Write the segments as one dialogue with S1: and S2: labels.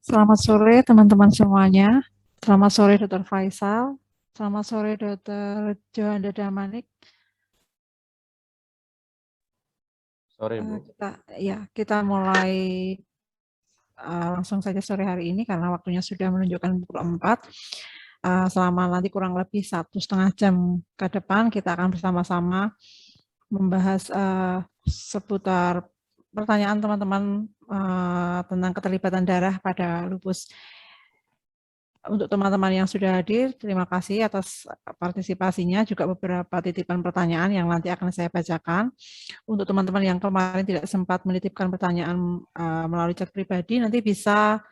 S1: Selamat sore teman-teman semuanya. Selamat sore Dr. Faisal. Selamat sore Dr. Joanda Damanik.
S2: Sore, Bu.
S1: Kita mulai langsung saja sore hari ini karena waktunya sudah menunjukkan pukul 4. Selama nanti kurang lebih 1,5 jam ke depan kita akan bersama-sama membahas seputar pertanyaan teman-teman tentang keterlibatan darah pada lupus. Untuk teman-teman yang sudah hadir, terima kasih atas partisipasinya, juga beberapa titipan pertanyaan yang nanti akan saya bacakan. Untuk teman-teman yang kemarin tidak sempat menitipkan pertanyaan melalui chat pribadi, nanti bisa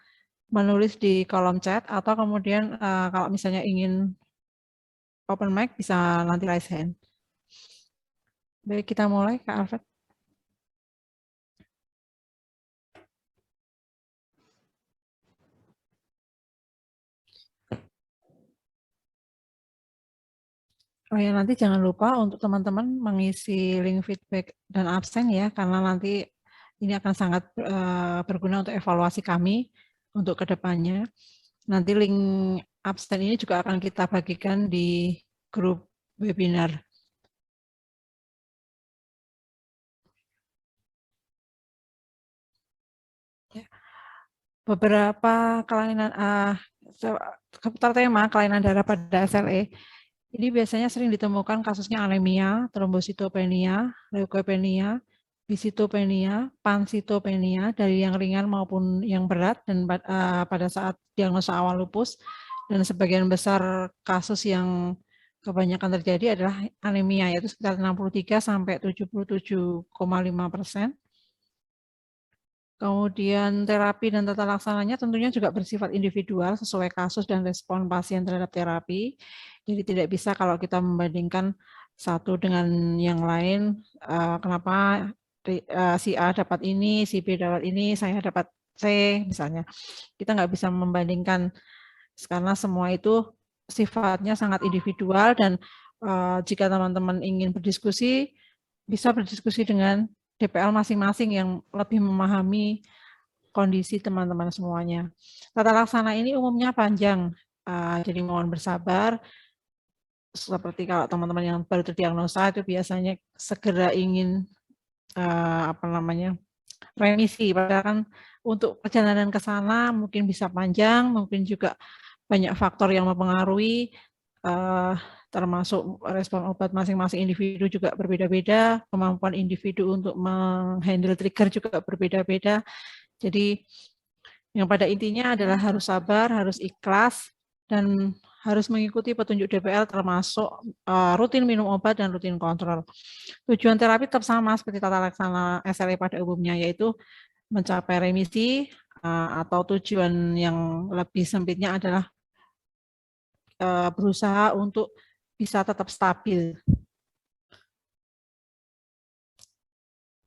S1: menulis di kolom chat, atau kemudian kalau misalnya ingin open mic, bisa nanti raise hand. Baik, kita mulai, Kak Alfred. Oh ya, nanti jangan lupa untuk teman-teman mengisi link feedback dan absen ya, karena nanti ini akan sangat berguna untuk evaluasi kami untuk kedepannya. Nanti link absen ini juga akan kita bagikan di grup webinar. Beberapa kelainan seputar tema kelainan darah pada SLE. Ini biasanya sering ditemukan kasusnya anemia, trombositopenia, leukopenia, bisitopenia, pansitopenia dari yang ringan maupun yang berat, dan pada saat diagnosa awal lupus, dan sebagian besar kasus yang kebanyakan terjadi adalah anemia, yaitu sekitar 63 sampai 77,5%. Kemudian terapi dan tata laksananya tentunya juga bersifat individual sesuai kasus dan respon pasien terhadap terapi. Jadi tidak bisa kalau kita membandingkan satu dengan yang lain, kenapa si A dapat ini, si B dapat ini, saya dapat C misalnya. Kita nggak bisa membandingkan karena semua itu sifatnya sangat individual, dan jika teman-teman ingin berdiskusi, bisa berdiskusi dengan DPL masing-masing yang lebih memahami kondisi teman-teman semuanya. Tata laksana ini umumnya panjang, jadi mohon bersabar. Seperti kalau teman-teman yang baru terdiagnosa itu biasanya segera ingin remisi, padahal kan untuk perjalanan ke sana mungkin bisa panjang, mungkin juga banyak faktor yang mempengaruhi, termasuk respon obat masing-masing individu juga berbeda-beda, kemampuan individu untuk menghandle trigger juga berbeda-beda. Jadi yang pada intinya adalah harus sabar, harus ikhlas, dan harus mengikuti petunjuk DPL termasuk rutin minum obat dan rutin kontrol. Tujuan terapi tetap sama seperti tata laksana SLE pada umumnya, yaitu mencapai remisi, atau tujuan yang lebih sempitnya adalah berusaha untuk bisa tetap stabil.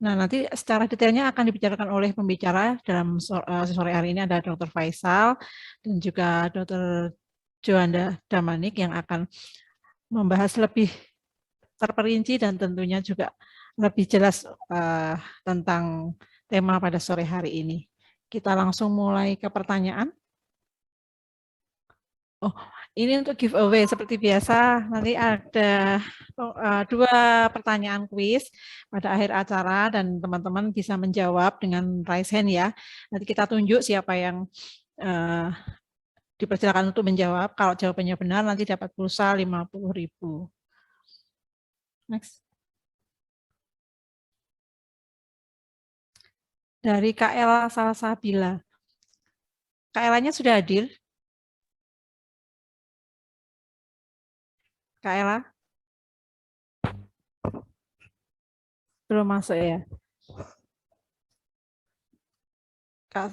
S1: Nah, nanti secara detailnya akan dibicarakan oleh pembicara dalam sore hari ini, ada Dr. Faisal dan juga Dr. Joanda Damanik yang akan membahas lebih terperinci dan tentunya juga lebih jelas tentang tema pada sore hari ini. Kita langsung mulai ke pertanyaan. Oh, ini untuk giveaway seperti biasa. Nanti ada 2 pertanyaan kuis pada akhir acara dan teman-teman bisa menjawab dengan raise hand ya. Nanti kita tunjuk siapa yang dipersilakan untuk menjawab. Kalau jawabannya benar nanti dapat pulsa 50.000. Next. Dari Kak Ella Salsabila. Kak Ella-nya sudah hadir? Kak Ella? Belum masuk ya? Kak,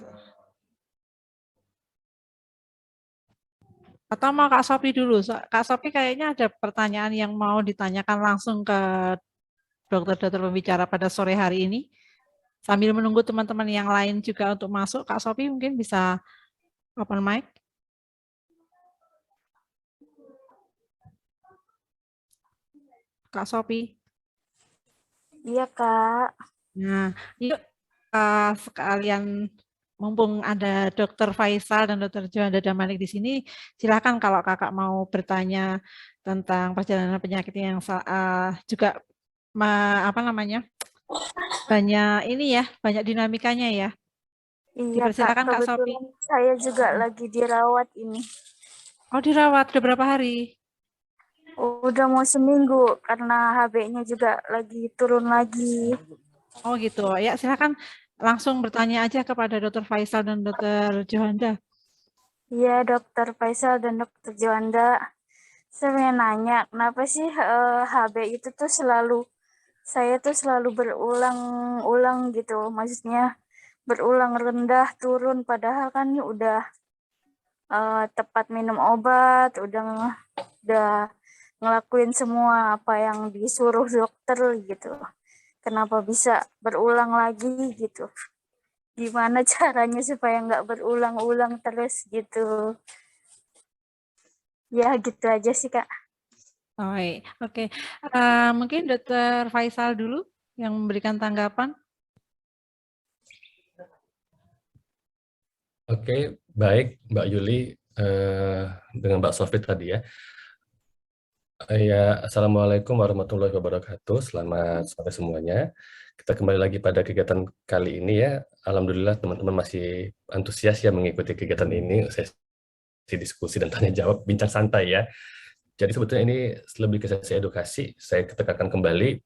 S1: atau mau Kak Sopi dulu? Kak Sopi kayaknya ada pertanyaan yang mau ditanyakan langsung ke dokter-dokter pembicara pada sore hari ini. Sambil menunggu teman-teman yang lain juga untuk masuk, Kak Sopi mungkin bisa open mic. Kak Sopi.
S3: Iya, Kak.
S1: Nah, yuk sekalian mumpung ada Dokter Faisal dan Dokter Johanda Damanik di sini, silakan kalau kakak mau bertanya tentang perjalanan penyakit yang juga apa namanya banyak ini ya, banyak dinamikanya ya.
S3: Iya Kak,
S1: Dipersilakan Kak Sophie.
S3: kebetulan saya juga lagi dirawat ini.
S1: Oh dirawat, udah berapa hari?
S3: Udah mau seminggu karena HB-nya juga lagi turun lagi.
S1: Oh gitu, ya silakan langsung bertanya aja kepada Dokter Faisal dan Dokter Johanda.
S3: Iya Dokter Faisal dan Dokter Johanda. Saya mau nanya, kenapa sih HB itu tuh saya tuh selalu berulang-ulang gitu. Maksudnya berulang rendah turun padahal kan ini udah tepat minum obat, udah ngelakuin semua apa yang disuruh dokter gitu. Kenapa bisa berulang lagi gitu? Gimana caranya supaya nggak berulang-ulang terus gitu? Ya gitu aja sih Kak.
S1: Oh, oke. Mungkin Dokter Faisal dulu yang memberikan tanggapan.
S4: Oke, baik Mbak Yuli dengan Mbak Sofi tadi ya. Ya, Assalamualaikum warahmatullahi wabarakatuh. Selamat sore semuanya. Kita kembali lagi pada kegiatan kali ini ya. Alhamdulillah teman-teman masih antusias ya mengikuti kegiatan ini. Sesi diskusi dan tanya jawab, bincang santai ya. Jadi sebetulnya ini lebih ke sesi edukasi. Saya tekankan kembali,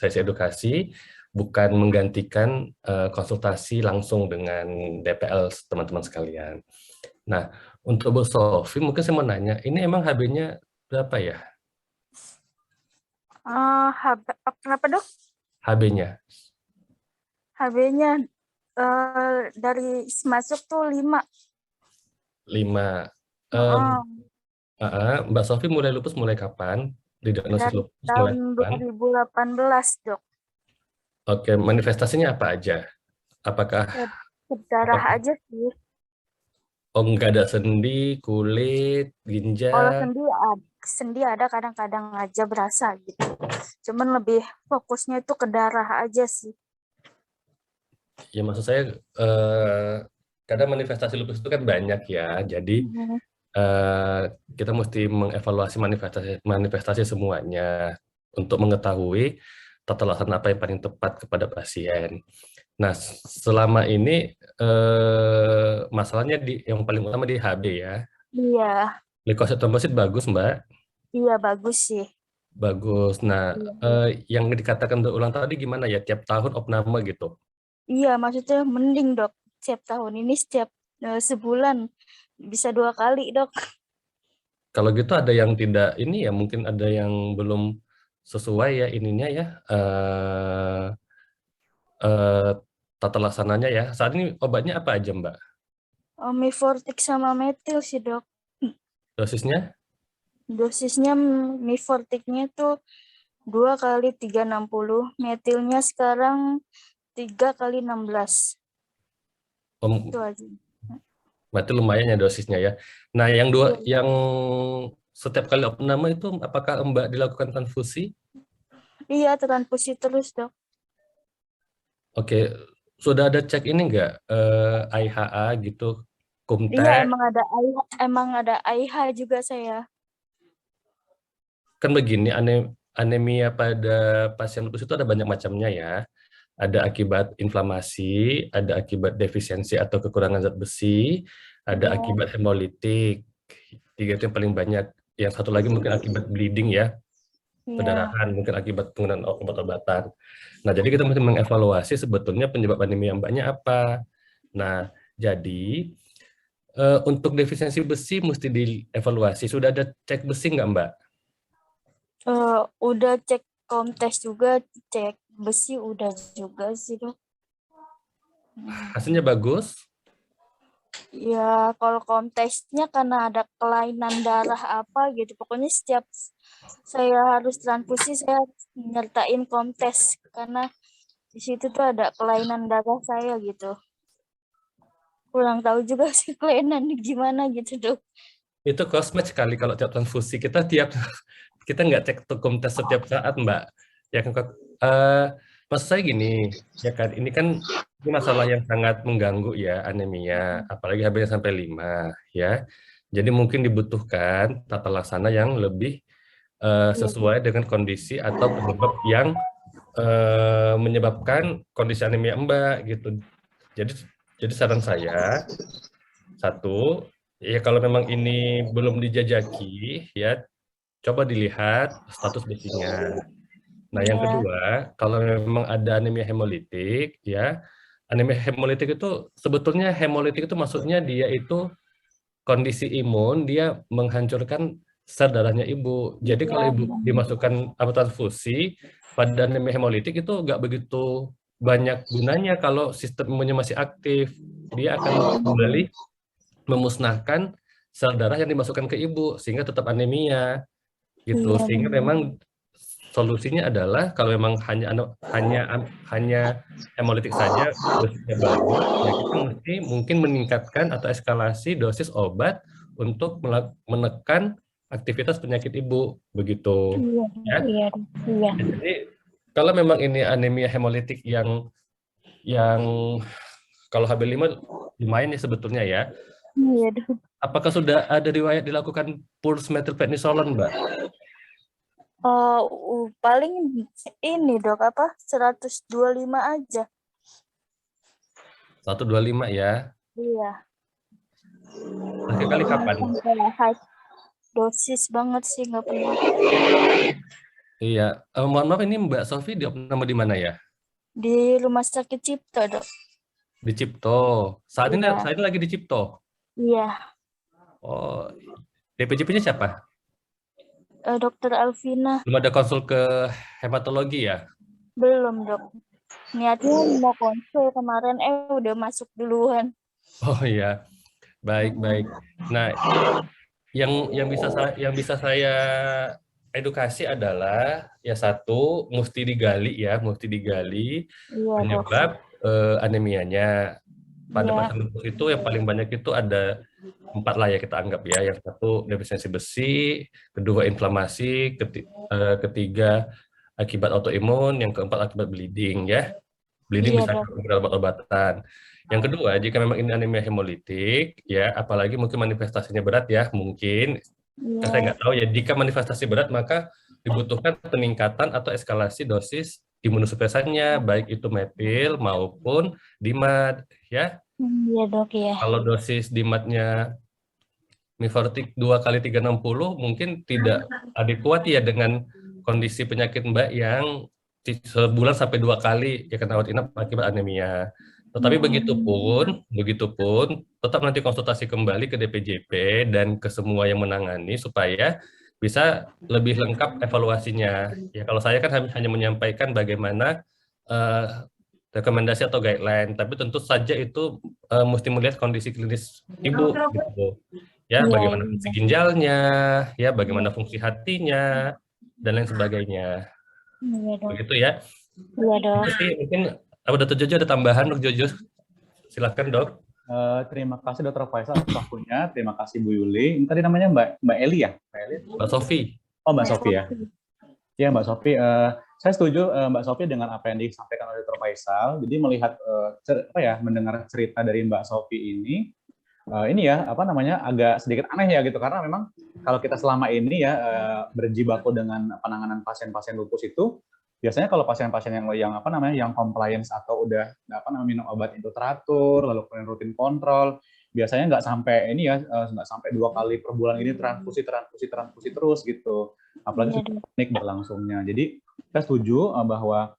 S4: sesi edukasi bukan menggantikan konsultasi langsung dengan DPL teman-teman sekalian. Nah, untuk Bu Sofi, mungkin saya mau nanya, ini emang HB-nya berapa ya?
S3: Kenapa dok?
S4: HB-nya?
S3: HB-nya dari masuk tuh 5.
S4: 5. Mbak Sofi mulai lupus mulai kapan? Didiagnosis
S3: Dari
S4: lupus mulai
S3: tahun
S4: kapan?
S3: 2018 dok.
S4: Oke, manifestasinya apa aja? Apakah
S3: Berdarah aja sih.
S4: nggak ada sendi, kulit,
S3: Kalau
S4: ginjal?
S3: sendi ada kadang-kadang aja berasa gitu. Cuman lebih fokusnya itu ke darah aja sih.
S4: Ya maksud saya kadang manifestasi lupus itu kan banyak ya. Jadi kita mesti mengevaluasi manifestasi semuanya untuk mengetahui tata laksana apa yang paling tepat kepada pasien. Nah, selama ini masalahnya yang paling utama di HB ya.
S3: Iya.
S4: Leukosit trombosit bagus, Mbak?
S3: Iya, bagus sih.
S4: Bagus. Nah, yang dikatakan berulang tadi gimana ya? Tiap tahun opname gitu?
S3: Iya, maksudnya mending dok. Setiap tahun ini setiap sebulan bisa 2 kali dok.
S4: Kalau gitu ada yang tidak ini ya, mungkin ada yang belum sesuai ya ininya ya, tata laksananya ya. Saat ini obatnya apa aja Mbak?
S3: Mifortik sama metil sih dok.
S4: Dosisnya?
S3: Dosisnya mifortiknya tuh 2 kali 360, metilnya sekarang 3 kali 16. Itu aja.
S4: Berarti lumayan ya dosisnya ya. Nah, yang setiap kali opname itu apakah Mbak dilakukan transfusi?
S3: Iya, transfusi terus dok.
S4: Oke, sudah ada cek ini enggak IHA gitu, kumte?
S3: Iya, emang ada AIH juga saya.
S4: Kan begini, anemia pada pasien lupus itu ada banyak macamnya ya. Ada akibat inflamasi, ada akibat defisiensi atau kekurangan zat besi, ada akibat hemolitik. 3 itu yang paling banyak. Yang satu lagi mungkin akibat bleeding ya, pendarahan, mungkin akibat penggunaan obat-obatan. Nah, jadi kita mesti mengevaluasi sebetulnya penyebab anemia mbaknya apa. Nah, jadi untuk defisiensi besi mesti dievaluasi. Sudah ada cek besi nggak, Mbak?
S3: Udah cek komtes juga, cek besi udah juga sih dok.
S4: Hasilnya bagus?
S3: Ya kalau komtesnya karena ada kelainan darah apa gitu. Pokoknya setiap saya harus transfusi saya nyertain komtes karena di situ tuh ada kelainan darah saya gitu. Kurang tahu juga sih kelainan gimana gitu dok.
S4: Itu kosmet sekali kalau tiap transfusi. Kita nggak cek komtes setiap saat, Mbak. Ya kan, Maksud saya gini, ya kan ini masalah yang sangat mengganggu ya anemia, apalagi HB-nya sampai 5 ya. Jadi mungkin dibutuhkan tata laksana yang lebih sesuai dengan kondisi atau penyebab yang menyebabkan kondisi anemia Mbak gitu. Jadi saran saya, satu, ya kalau memang ini belum dijajaki ya, coba dilihat status besinya. Nah, yang
S3: Iya.
S4: kedua, kalau memang ada anemia hemolitik, ya, anemia hemolitik itu sebetulnya hemolitik itu maksudnya dia itu kondisi imun, dia menghancurkan sel darahnya ibu. Jadi kalau ibu dimasukkan apa transfusi pada anemia hemolitik itu nggak begitu banyak gunanya kalau sistem imunnya masih aktif. Dia akan kembali memusnahkan sel darah yang dimasukkan ke ibu sehingga tetap anemia gitu.
S3: Iya,
S4: Sehingga memang solusinya adalah kalau memang hanya hemolitik saja dosisnya bagus, ya kita mesti mungkin meningkatkan atau eskalasi dosis obat untuk menekan aktivitas penyakit ibu begitu.
S3: Iya,
S4: Ya.
S3: iya, iya.
S4: Jadi kalau memang ini anemia hemolitik yang kalau HB5 lumayan ya sebetulnya ya.
S3: Iya, Dok.
S4: Apakah sudah ada riwayat dilakukan pulse methylprednisolon, Mbak?
S3: Paling ini Dok, 125 aja.
S4: 125 ya.
S3: Iya.
S4: Terakhir kali kapan?
S3: Sampai high dosis banget sih, nggak pernah.
S4: Iya, mohon maaf ini Mbak Sofi diopname di mana ya?
S3: Di Rumah Sakit Cipto, Dok.
S4: Di Cipto. Saat ini lagi di Cipto.
S3: Iya.
S4: Oh, DPJP-nya siapa?
S3: Dokter Alvina.
S4: Belum ada konsul ke hematologi ya?
S3: Belum, Dok. Niatnya mau konsul kemarin, udah masuk duluan.
S4: Oh iya, baik. Nah, yang bisa saya edukasi adalah ya satu mesti digali penyebab anemianya. Pada pasien lupus itu yang paling banyak itu ada 4 lah ya kita anggap ya. Yang satu defisiensi besi, kedua inflamasi, ketiga akibat autoimun, yang keempat akibat bleeding ya. Bleeding bisa dengan obat-obatan. Yang kedua, jika memang ini anemia hemolitik ya, apalagi mungkin manifestasinya berat ya, mungkin saya nggak tahu ya. Jika manifestasi berat maka dibutuhkan peningkatan atau eskalasi dosis imunosupresannya, baik itu metil maupun DIMAT ya.
S3: Iya, Dok, ya.
S4: Kalau dosis DIMAT-nya Mifortik 2x360 mungkin tidak adekuat ya dengan kondisi penyakit Mbak yang sebulan sampai 2 kali ya kena rawat inap akibat anemia. Tetapi begitupun tetap nanti konsultasi kembali ke DPJP dan ke semua yang menangani supaya bisa lebih lengkap evaluasinya. Ya kalau saya kan hanya menyampaikan bagaimana rekomendasi atau guideline, tapi tentu saja itu mesti melihat kondisi klinis ibu gitu. Ya, bagaimana fungsi ginjalnya, ya bagaimana fungsi hatinya dan lain sebagainya.
S3: Iya, Dok.
S4: Begitu ya.
S3: Iya, Dok.
S4: Jadi mungkin Dr. Jojo ada tambahan, Dok Jojo. Silakan, Dok.
S5: Terima kasih Dr. Faisal atas waktunya. Terima kasih Bu Yuli. Ini tadi namanya Mbak Eli ya?
S4: Mbak Sofi.
S5: Oh, Mbak Sofi ya. Ya, Mbak Sofi. Saya setuju Mbak Sofi dengan apa yang disampaikan oleh Dr. Faisal. Jadi melihat mendengar cerita dari Mbak Sofi ini agak sedikit aneh ya gitu, karena memang kalau kita selama ini ya berjibaku dengan penanganan pasien-pasien lupus itu biasanya kalau pasien-pasien yang compliance atau udah minum obat itu teratur, lalu kemudian rutin kontrol, biasanya nggak sampai 2 kali per bulan ini transfusi terus gitu, apalagi klinik berlangsungnya. Jadi saya setuju bahwa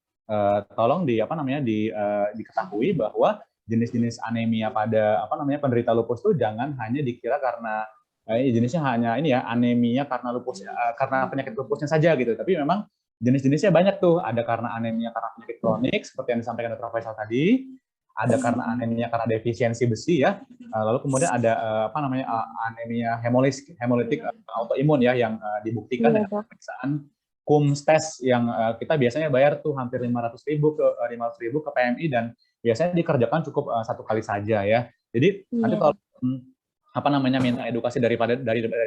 S5: tolong diketahui bahwa jenis-jenis anemia pada penderita lupus itu jangan hanya dikira karena jenisnya hanya anemia karena lupus karena penyakit lupusnya saja gitu, tapi memang jenis-jenisnya banyak tuh. Ada karena anemia karena penyakit kronik seperti yang disampaikan Dr. Faisal tadi, ada karena anemia karena defisiensi besi ya, lalu kemudian ada anemia hemolitik autoimun ya, yang dibuktikan dengan pemeriksaan KUMS test yang kita biasanya bayar tuh hampir 500.000 ke PMI, dan biasanya dikerjakan cukup 1 kali saja ya. Jadi nanti kalau minta edukasi dari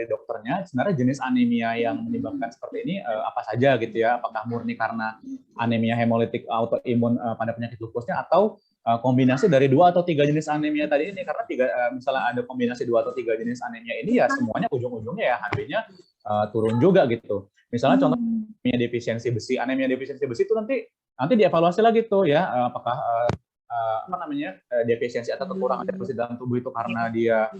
S5: dokternya sebenarnya jenis anemia yang menyebabkan seperti ini apa saja gitu ya, apakah murni karena anemia hemolitik autoimun pada penyakit lupusnya atau kombinasi dari 2 atau 3 jenis anemia tadi ini, karena misalnya ada kombinasi 2 atau 3 jenis anemia ini ya semuanya ujung-ujungnya ya HB-nya turun juga gitu. Misalnya contoh anemia defisiensi besi itu nanti dievaluasi lagi tuh ya, apakah defisiensi atau kekurangan zat besi dalam tubuh itu karena dia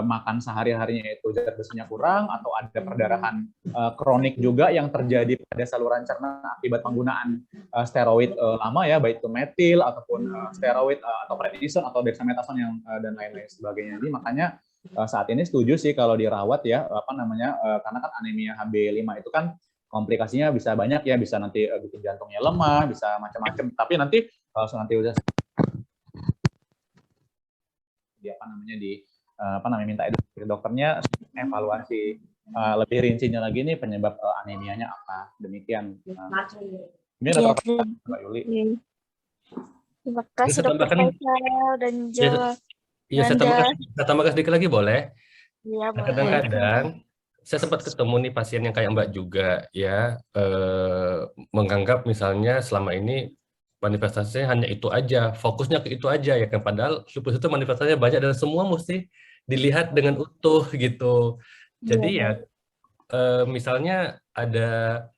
S5: makan sehari-harinya itu zat besinya kurang, atau ada perdarahan kronik juga yang terjadi pada saluran cerna akibat penggunaan steroid lama ya, baik itu metil ataupun steroid atau prednisone atau dexamethasone yang dan lain-lain sebagainya. Jadi makanya saat ini setuju sih kalau dirawat ya, karena kan anemia HB5 itu kan komplikasinya bisa banyak ya, bisa nanti bikin jantungnya lemah, bisa macam-macam. Tapi nanti kalau nanti udah minta edukasi ke dokternya, evaluasi lebih rincinya lagi nih penyebab anemianya apa. Demikian. Ini ada Mbak Yuli.
S3: Terima kasih Dokter Faisal dan jawab.
S4: Iya, saya tambahkan sedikit lagi boleh?
S3: Iya, boleh.
S4: Kadang-kadang saya sempat ketemu nih pasien yang kayak Mbak juga ya, menganggap misalnya selama ini manifestasinya hanya itu aja, fokusnya ke itu aja ya kan, padahal lupus itu manifestasinya banyak dan semua mesti dilihat dengan utuh gitu. Jadi ya misalnya ada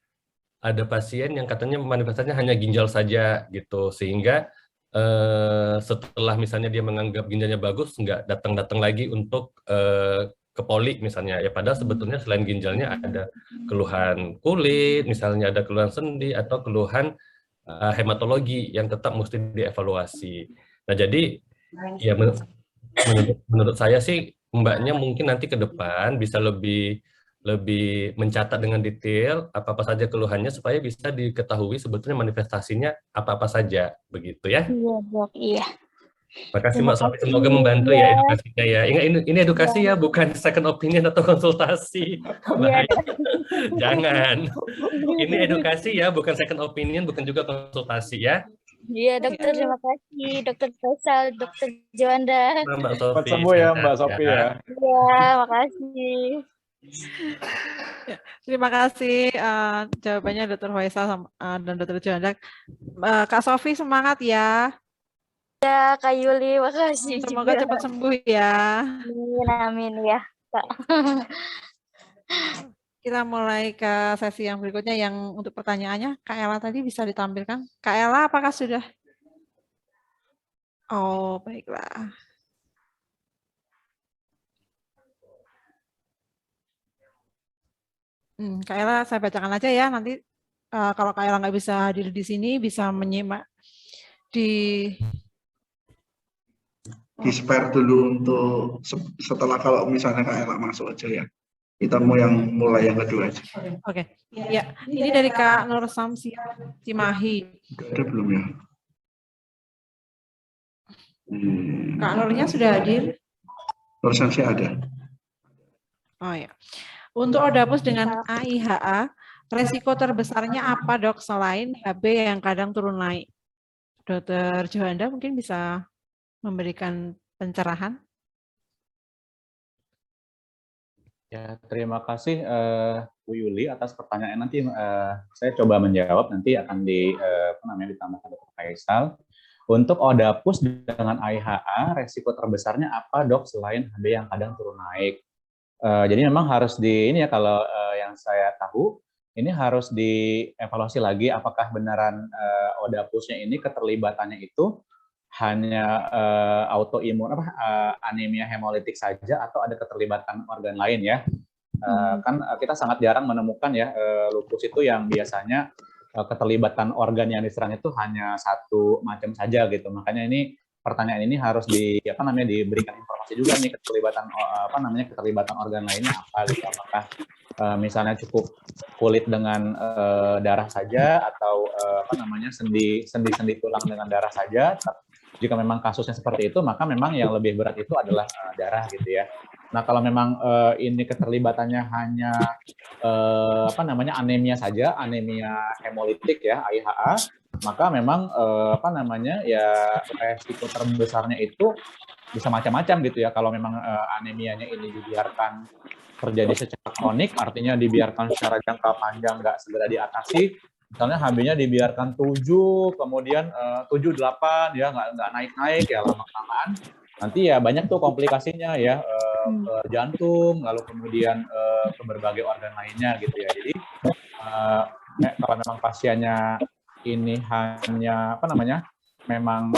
S4: pasien yang katanya manifestasinya hanya ginjal saja gitu, sehingga setelah misalnya dia menganggap ginjalnya bagus, nggak datang-datang lagi untuk ke poli misalnya ya, padahal sebetulnya selain ginjalnya ada keluhan kulit, misalnya ada keluhan sendi atau keluhan hematologi yang tetap mesti dievaluasi. Nah jadi ya menurut saya sih Mbaknya mungkin nanti ke depan bisa lebih mencatat dengan detail apa-apa saja keluhannya supaya bisa diketahui sebetulnya manifestasinya apa-apa saja, begitu ya.
S3: Iya, Dok. Iya.
S4: Makasih Mbak Sofi, semoga membantu ya edukasinya ya. Ini edukasi ya, bukan second opinion atau konsultasi. Bahaya. Jangan. Ini edukasi ya, bukan second opinion, bukan juga konsultasi ya.
S3: Iya, Dokter. Terima kasih, Dokter Faisal, Dokter Juanda.
S4: Mbak Sofi.
S5: Cepat sembuh ya, Mbak Sofi ya.
S3: Iya, makasih.
S1: Terima kasih jawabannya Dr. Faisal dan Dr. Juanda. Kak Sofi semangat ya.
S3: Ya, Kak Yuli, makasih.
S1: Semoga
S3: juga.
S1: cepat sembuh ya.
S3: Amin ya, Kak.
S1: Kita mulai ke sesi yang berikutnya yang untuk pertanyaannya. Kak Ella tadi bisa ditampilkan. Kak Ella apakah sudah? Oh, baiklah. Kak Ella saya bacakan aja ya, nanti kalau Kak Ella nggak bisa hadir di sini, bisa menyimak di
S6: spare dulu untuk setelah kalau misalnya Kak Ella masuk aja ya. Kita mau yang mulai yang kedua aja.
S1: Oke. Ya, ini dari Kak Nur Samsia Cimahi.
S6: Ada belum ya?
S1: Kak Nurnya sudah hadir?
S6: Nur Samsia ada.
S1: Oh ya. Untuk Odapus dengan AIHA, resiko terbesarnya apa dok selain HB yang kadang turun naik? Dokter Johanda mungkin bisa memberikan pencerahan.
S5: Ya, terima kasih Bu Yuli atas pertanyaan. Nanti saya coba menjawab, nanti akan ditambahkan Dr. Faisal. Untuk Odapus dengan AIHA, resiko terbesarnya apa dok selain HB yang kadang turun naik? Jadi memang harus kalau yang saya tahu, ini harus dievaluasi lagi apakah benaran Odapusnya ini keterlibatannya itu hanya autoimun anemia hemolitik saja atau ada keterlibatan organ lain ya. Kan kita sangat jarang menemukan ya lupus itu yang biasanya keterlibatan organ yang diserang itu hanya satu macam saja gitu. Makanya ini pertanyaan ini harus diberikan informasi juga nih keterlibatan organ lainnya apa gitu, apakah misalnya cukup kulit dengan darah saja atau sendi tulang dengan darah saja. Jika memang kasusnya seperti itu, maka memang yang lebih berat itu adalah darah gitu ya. Nah, kalau memang ini keterlibatannya hanya anemia saja, anemia hemolitik ya, AIHA, maka memang resiko terbesarnya itu bisa macam-macam gitu ya. Kalau memang anemianya ini dibiarkan terjadi secara kronik, artinya dibiarkan secara jangka panjang nggak segera diatasi. Misalnya HB-nya dibiarkan 7, kemudian 7, 8, ya nggak naik-naik, ya lama-kelamaan nanti ya banyak tuh komplikasinya ya, ke jantung, lalu kemudian ke berbagai organ lainnya gitu ya. Jadi kalau memang pasiennya ini hanya memang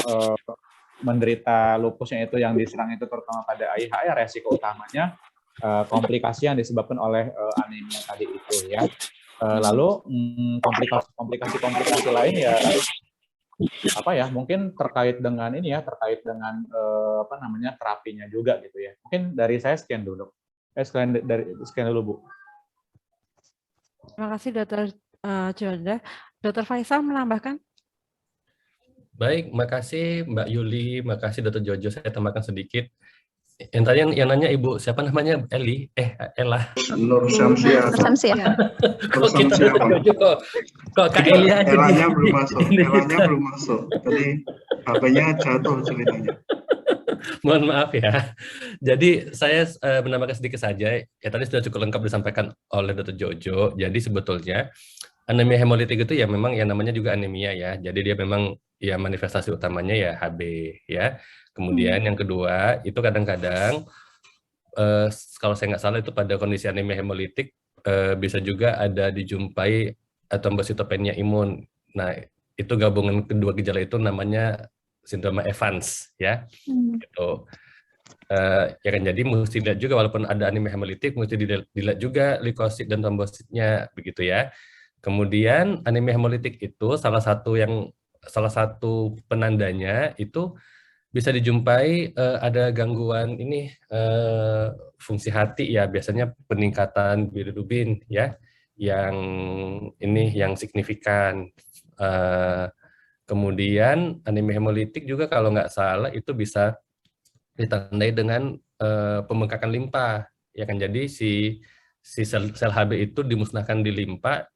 S5: menderita lupusnya itu yang diserang itu terutama pada AIHA, ya resiko utamanya komplikasi yang disebabkan oleh anemia tadi itu ya. Lalu komplikasi lain ya mungkin terkait dengan ini ya, terkait dengan terapinya juga gitu ya. Mungkin dari saya sekian dulu. Sekian dulu Bu.
S1: Terima kasih Dr. Juanda. Dr. Faisal menambahkan?
S4: Baik, makasih Mbak Yuli, makasih Dr. Jojo. Saya tambahkan sedikit. Yang tadi yang nanya Ibu siapa namanya? Ella.
S6: Nur Syamsiah.
S4: Kok kita kok Kak Eli aja
S6: Elanya belum masuk. Tadi HP-nya jatuh ceritanya.
S4: Mohon maaf ya. Jadi saya menambahkan sedikit saja. Ya tadi sudah cukup lengkap disampaikan oleh Dr. Jojo. Jadi sebetulnya anemia hemolitik itu ya memang yang namanya juga anemia ya. Jadi dia memang ya manifestasi utamanya ya HB ya. Kemudian yang kedua itu kadang-kadang kalau saya nggak salah itu pada kondisi anemia hemolitik bisa juga ada dijumpai trombositopenia imun. Nah itu gabungan kedua gejala itu namanya sindroma Evans ya. Gitu. Ya kan, jadi mesti dilihat juga walaupun ada anemia hemolitik mesti dilihat juga leukosit dan trombositnya begitu ya. Kemudian anemia hemolitik itu salah satu penandanya itu bisa dijumpai ada gangguan ini fungsi hati ya, biasanya peningkatan bilirubin ya yang signifikan. Kemudian anemia hemolitik juga kalau nggak salah itu bisa ditandai dengan pembengkakan limpa ya kan, jadi si sel HB itu dimusnahkan di limpa,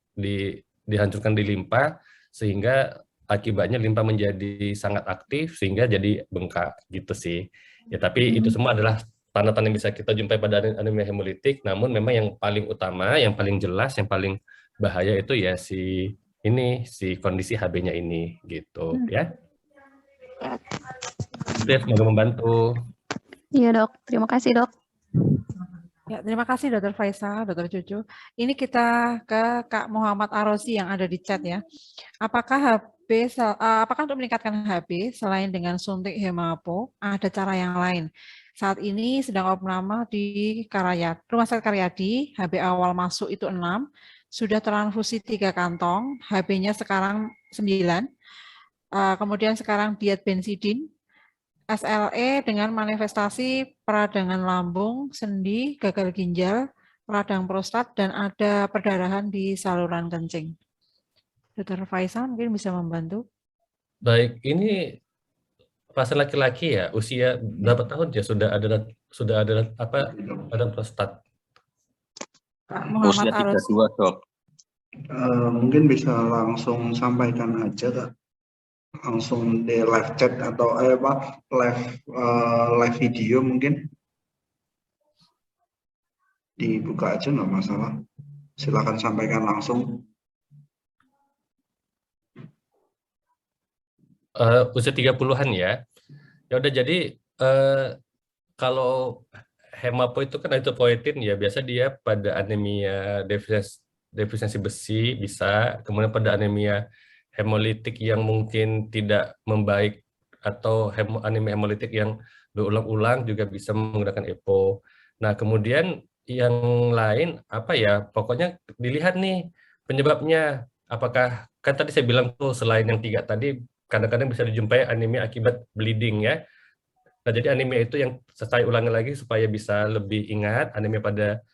S4: dihancurkan di limpa sehingga akibatnya limpa menjadi sangat aktif sehingga jadi bengkak gitu sih. Ya tapi itu semua adalah tanda-tanda yang bisa kita jumpai pada anemia hemolitik, namun memang yang paling utama, yang paling jelas, yang paling bahaya itu ya si kondisi HB-nya ini gitu ya. Semoga membantu.
S7: Iya Dok, terima kasih Dok.
S1: Ya, terima kasih Dr. Faisal, Dr. Jojo. Ini kita ke Kak Muhammad Arosi yang ada di chat ya. Apakah untuk meningkatkan HB selain dengan suntik hemapo ada cara yang lain? Saat ini sedang opname di Rumah Sakit Karyadi, HB awal masuk itu 6, sudah transfusi 3 kantong, HB-nya sekarang 9. Kemudian sekarang diet bensidin, SLE dengan manifestasi peradangan lambung, sendi, gagal ginjal, radang prostat, dan ada perdarahan di saluran kencing. Dr. Faisal mungkin bisa membantu.
S4: Baik, ini pasien laki-laki ya, usia berapa tahun ya sudah ada radang prostat?
S2: Usia 32 Dok.
S6: Mungkin bisa langsung sampaikan aja Kak. Langsung di live chat atau live video mungkin dibuka aja, nggak masalah, silakan sampaikan langsung.
S4: Usia 30-an ya. Ya udah, jadi kalau hemapo itu kan eritropoietin ya, biasa dia pada anemia defisiensi besi bisa, kemudian pada anemia hemolitik yang mungkin tidak membaik atau anemia hemolitik yang berulang-ulang juga bisa menggunakan EPO. Nah, kemudian yang lain apa ya? Pokoknya dilihat nih penyebabnya. Apakah, kan tadi saya bilang tuh selain yang 3 tadi, kadang-kadang bisa dijumpai anemia akibat bleeding ya. Nah, jadi anemia itu yang saya ulangi lagi supaya bisa lebih ingat, anemia pada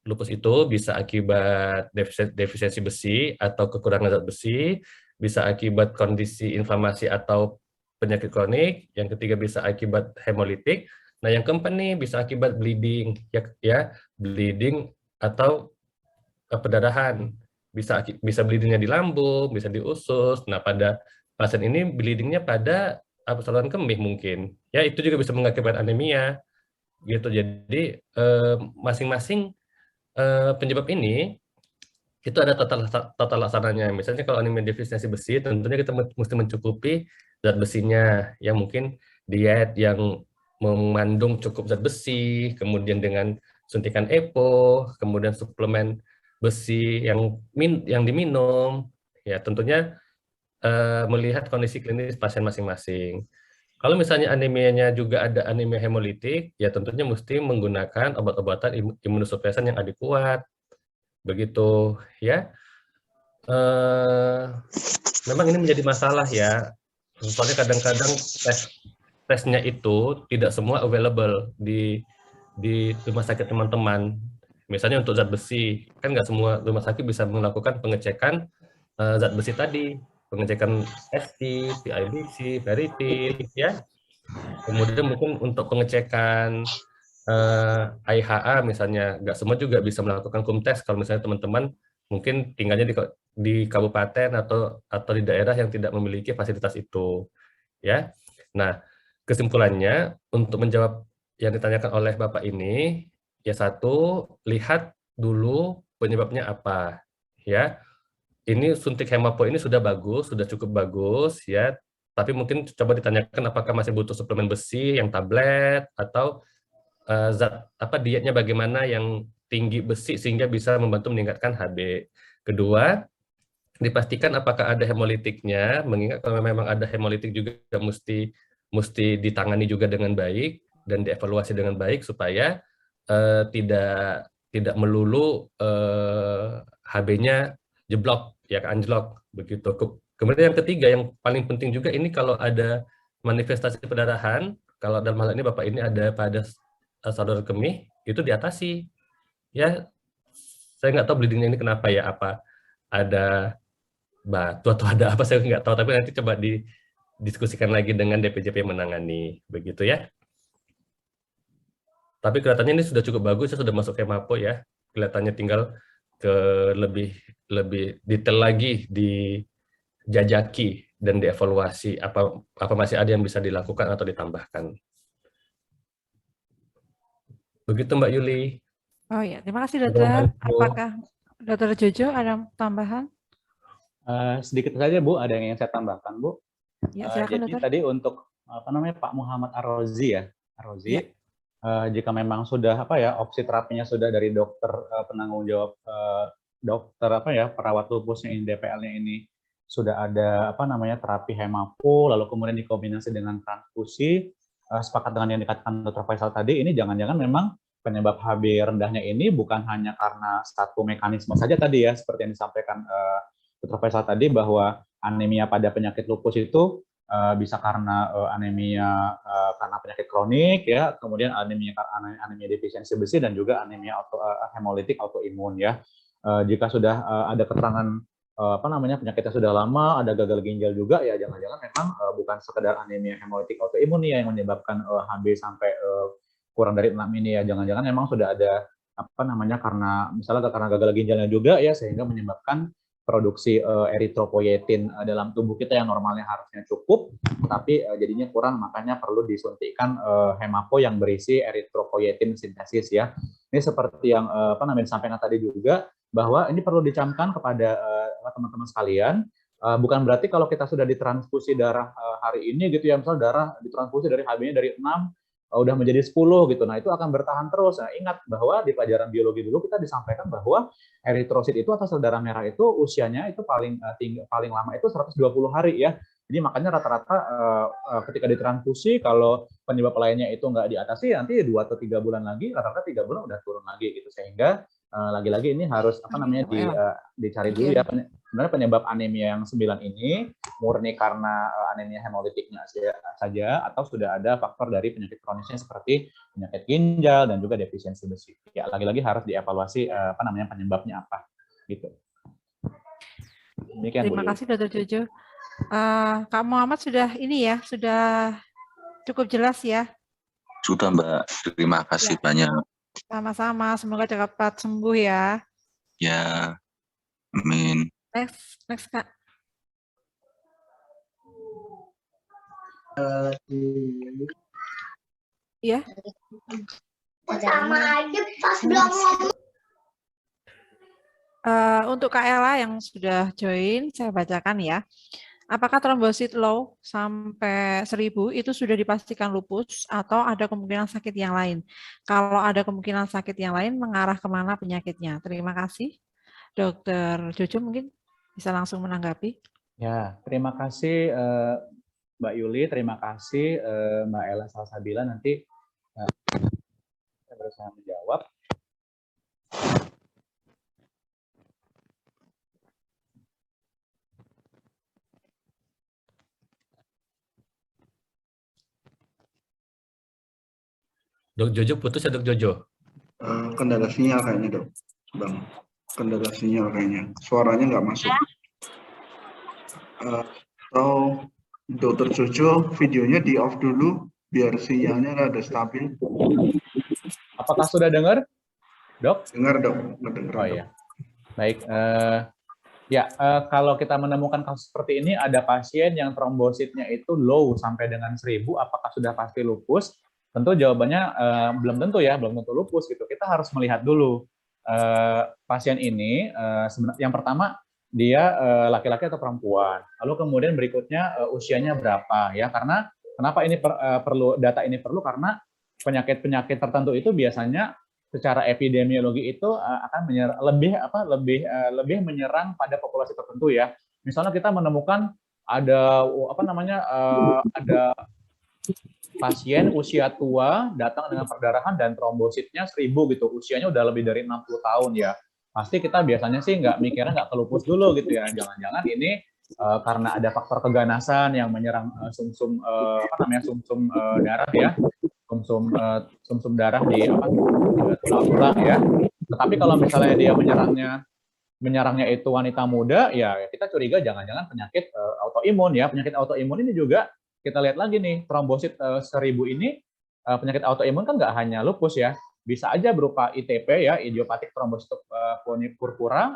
S4: lupus itu bisa akibat defisiensi besi atau kekurangan zat besi, bisa akibat kondisi inflamasi atau penyakit kronik, yang ketiga bisa akibat hemolitik, nah yang keempat nih bisa akibat bleeding ya bleeding atau perdarahan, bisa bleedingnya di lambung, bisa di usus. Nah pada pasien ini bleedingnya pada saluran kemih mungkin. Ya, itu juga bisa mengakibatkan anemia gitu. Jadi masing-masing penyebab ini itu ada tata laksananya. Misalnya kalau anemia defisiensi besi, tentunya kita mesti mencukupi zat besinya, yang mungkin diet yang mengandung cukup zat besi, kemudian dengan suntikan EPO, kemudian suplemen besi yang diminum, ya tentunya melihat kondisi klinis pasien masing-masing. Kalau misalnya anemianya juga ada anemia hemolitik, ya tentunya mesti menggunakan obat-obatan imunosupresan yang adekuat, begitu ya. Memang ini menjadi masalah ya, soalnya kadang-kadang tesnya itu tidak semua available di rumah sakit teman-teman. Misalnya untuk zat besi, kan nggak semua rumah sakit bisa melakukan pengecekan zat besi tadi, pengecekan ST, PIBC, ferritin, ya. Kemudian mungkin untuk pengecekan IHA misalnya, nggak semua juga bisa melakukan kumtes kalau misalnya teman-teman mungkin tinggalnya di kabupaten atau di daerah yang tidak memiliki fasilitas itu, ya. Nah, kesimpulannya untuk menjawab yang ditanyakan oleh Bapak ini, ya satu, lihat dulu penyebabnya apa, ya. Ini suntik hemapo ini sudah bagus, sudah cukup bagus, ya. Tapi mungkin coba ditanyakan apakah masih butuh suplemen besi yang tablet atau dietnya bagaimana yang tinggi besi sehingga bisa membantu meningkatkan HB. Kedua, dipastikan apakah ada hemolitiknya, mengingat kalau memang ada hemolitik juga mesti ditangani juga dengan baik dan dievaluasi dengan baik supaya tidak melulu HB-nya jeblok, ya anjlok begitu. Kemudian yang ketiga yang paling penting juga ini kalau ada manifestasi perdarahan, kalau dalam hal ini Bapak ini ada pada saluran kemih, itu diatasi. Ya, saya nggak tahu bleedingnya ini kenapa ya, apa ada batu atau ada apa saya nggak tahu, tapi nanti coba didiskusikan lagi dengan DPJP menangani, begitu ya. Tapi kelihatannya ini sudah cukup bagus, sudah masuk hemapo ya. Kelihatannya tinggal ke lebih detail lagi dijajaki dan dievaluasi apa masih ada yang bisa dilakukan atau ditambahkan. Begitu Mbak Yuli.
S1: Oh ya, terima kasih dokter. Apakah Dokter Jojo ada tambahan?
S5: Sedikit saja Bu, ada yang ingin saya tambahkan Bu.
S1: Ya, silakan,
S5: Jadi
S1: dokter.
S5: tadi untuk Pak Muhammad Arrozi ya,
S1: Ya.
S5: Jika memang sudah opsi terapinya sudah dari dokter penanggung jawab dokter perawat lupusnya ini, DPL-nya ini sudah ada terapi hemapo, lalu kemudian dikombinasi dengan transfusi, sepakat dengan yang dikatakan Dr. Faisal tadi, ini jangan-jangan memang penyebab HB rendahnya ini bukan hanya karena satu mekanisme saja tadi ya, seperti yang disampaikan Dr. Faisal tadi, bahwa anemia pada penyakit lupus itu bisa karena anemia karena penyakit kronik ya, kemudian anemia defisiensi besi dan juga anemia hemolitik autoimun ya. Jika sudah ada keterangan penyakitnya sudah lama, ada gagal ginjal juga ya, jangan-jangan memang bukan sekedar anemia hemolitik autoimun ya yang menyebabkan HB sampai kurang dari 6 ini ya, jangan-jangan memang sudah ada karena misalnya karena gagal ginjalnya juga ya, sehingga menyebabkan produksi eritropoietin dalam tubuh kita yang normalnya harusnya cukup, tapi jadinya kurang, makanya perlu disuntikan hemapo yang berisi eritropoietin sintesis ya. Ini seperti yang disampaikan tadi juga, bahwa ini perlu dicamkan kepada teman-teman sekalian, bukan berarti kalau kita sudah ditransfusi darah hari ini gitu ya, misalnya darah ditransfusi dari HB-nya dari 6 udah menjadi 10 gitu. Nah, itu akan bertahan terus. Nah, ingat bahwa di pelajaran biologi dulu kita disampaikan bahwa eritrosit itu atau sel darah merah itu usianya itu paling lama itu 120 hari ya. Jadi makanya rata-rata ketika ditransfusi kalau penyebab lainnya itu nggak diatasi, nanti 2 atau 3 bulan lagi, rata-rata 3 bulan udah turun lagi gitu. Sehingga lagi-lagi ini harus dicari dulu ya, sebenarnya penyebab anemia yang 9 ini murni karena anemia hemolitiknya saja atau sudah ada faktor dari penyakit kronisnya seperti penyakit ginjal dan juga defisiensi besi. Ya, lagi-lagi harus dievaluasi penyebabnya apa gitu. Demikian,
S1: Terima kasih Dr. Jojo. Kak Muhammad sudah sudah cukup jelas ya.
S8: Sudah Mbak, terima kasih banyak.
S1: Sama-sama, semoga cepat sembuh ya.
S8: Ya, amin.
S1: Next Kak. Ya.
S9: Sama aja pas belum ngomong.
S1: Untuk Kak Ella yang sudah join, saya bacakan ya. Apakah trombosit low sampai 1000 itu sudah dipastikan lupus atau ada kemungkinan sakit yang lain? Kalau ada kemungkinan sakit yang lain, mengarah kemana penyakitnya? Terima kasih. Dokter Jojo mungkin bisa langsung menanggapi.
S5: Ya, terima kasih Mbak Yuli, terima kasih Mbak Ella Salsabila. Nanti saya berusaha menjawab.
S4: Dok Jojo putus ya Dok Jojo?
S6: Kendala sinyal kayaknya dok, Bang. Kendala sinyal kayaknya. Suaranya nggak masuk. Atau Dokter Jojo videonya di off dulu biar sinyalnya rada stabil.
S5: Apakah sudah dengar, Dok?
S6: Dengar dok, dengar.
S5: Oh iya. Baik. Kalau kita menemukan kasus seperti ini, ada pasien yang trombositnya itu low sampai dengan 1000, apakah sudah pasti lupus? Tentu jawabannya belum tentu ya, belum tentu lupus gitu. Kita harus melihat dulu pasien ini, yang pertama dia laki-laki atau perempuan. Lalu kemudian berikutnya usianya berapa ya? Karena kenapa ini data ini perlu? Karena penyakit-penyakit tertentu itu biasanya secara epidemiologi itu akan lebih menyerang pada populasi tertentu ya. Misalnya kita menemukan ada ada pasien usia tua datang dengan perdarahan dan trombositnya 1000 gitu, usianya udah lebih dari 60 tahun ya. Pasti kita biasanya sih mikirnya nggak ke lupus dulu gitu ya. Jangan-jangan ini karena ada faktor keganasan yang menyerang sumsum darah ya. Sumsum darah di tulang ya. Tetapi kalau misalnya dia menyerangnya itu wanita muda, ya kita curiga jangan-jangan penyakit autoimun ya. Penyakit autoimun ini juga kita lihat lagi nih, trombosit 1000 ini penyakit autoimun kan nggak hanya lupus ya, bisa aja berupa ITP ya, idiopathic thrombocytopenia purpura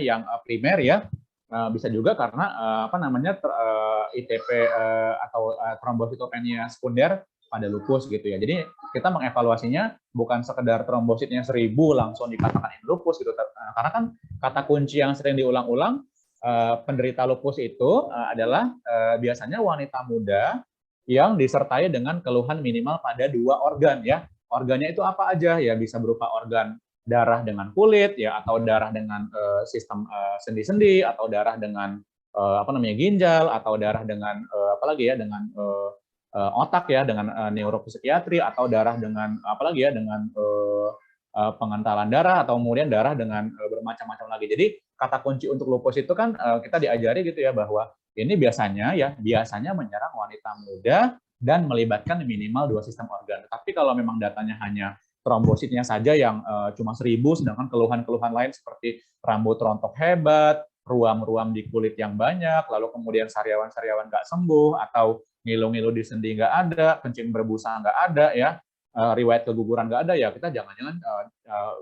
S5: yang primer ya. Bisa juga karena ITP atau trombositopenia sekunder pada lupus gitu ya. Jadi kita mengevaluasinya bukan sekedar trombositnya 1000 langsung dikatakan ini lupus gitu. Karena kan kata kunci yang sering diulang-ulang penderita lupus itu adalah biasanya wanita muda yang disertai dengan keluhan minimal pada 2 organ ya. Organnya itu apa aja ya, bisa berupa organ darah dengan kulit ya, atau darah dengan sistem sendi-sendi, atau darah dengan ginjal, atau darah dengan dengan otak ya, dengan neuropsikiatri, atau darah dengan dengan pengentalan darah, atau kemudian darah dengan bermacam-macam lagi. Jadi kata kunci untuk lupus itu kan kita diajari gitu ya, bahwa ini biasanya menyerang wanita muda dan melibatkan minimal 2 sistem organ. Tapi kalau memang datanya hanya trombositnya saja yang cuma 1000, sedangkan keluhan-keluhan lain seperti rambut rontok hebat, ruam-ruam di kulit yang banyak, lalu kemudian sariawan-sariawan nggak sembuh, atau ngilu-ngilu di sendi nggak ada, kencing berbusa nggak ada ya, riwayat keguguran nggak ada, ya kita jangan-jangan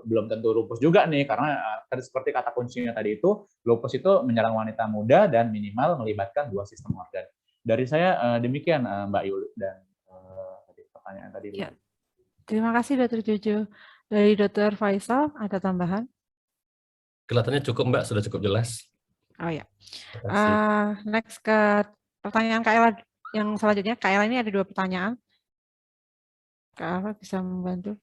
S5: belum tentu lupus juga nih, karena seperti kata kuncinya tadi itu, lupus itu menyerang wanita muda dan minimal melibatkan 2 sistem organ. Dari saya demikian Mbak Yuli dan pertanyaan tadi.
S1: Ya. Terima kasih Dr. Jojo. Dari Dr. Faisal ada tambahan?
S4: Kelihatannya cukup Mbak, sudah cukup jelas.
S1: Oh ya. Next ke pertanyaan Kak Ella yang selanjutnya. Kak Ella ini ada 2 pertanyaan. Kak Ella bisa membantu?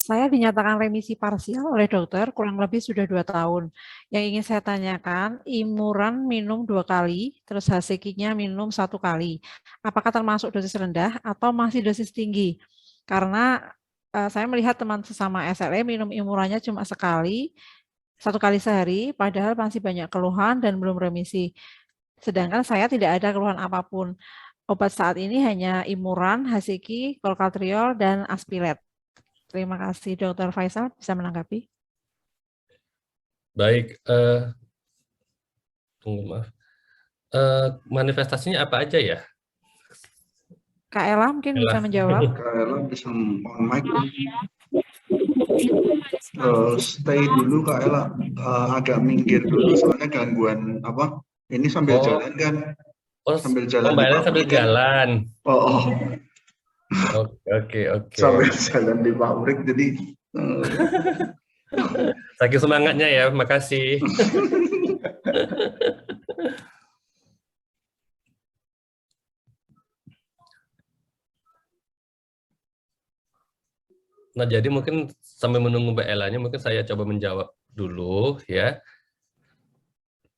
S1: Saya dinyatakan remisi parsial oleh dokter kurang lebih sudah 2 tahun. Yang ingin saya tanyakan, imuran minum 2 kali, terus HCG-nya minum 1 kali. Apakah termasuk dosis rendah atau masih dosis tinggi? Karena saya melihat teman sesama SLE minum imurannya cuma 1 kali sehari, padahal masih banyak keluhan dan belum remisi. Sedangkan saya tidak ada keluhan apapun. Obat saat ini hanya imuran, HCG, Colcatriol, dan Aspilet. Terima kasih, Dr. Faisal. Bisa menanggapi?
S4: Baik. Maaf. Manifestasinya apa aja ya?
S1: Kak Ella mungkin bisa menjawab.
S6: Kak Ella bisa on mic. Stay dulu Kak Ella, agak minggir dulu soalnya gangguan apa? Ini sambil jalan kan? Sambil jalan di
S4: Mbak sambil
S6: pabrik kan?
S4: jalan.
S6: Oh.
S4: Oke.
S6: Sambil jalan di pabrik jadi.
S4: Saking semangatnya ya, makasih. Nah, jadi mungkin sambil menunggu Mbak Ella-nya, mungkin saya coba menjawab dulu ya.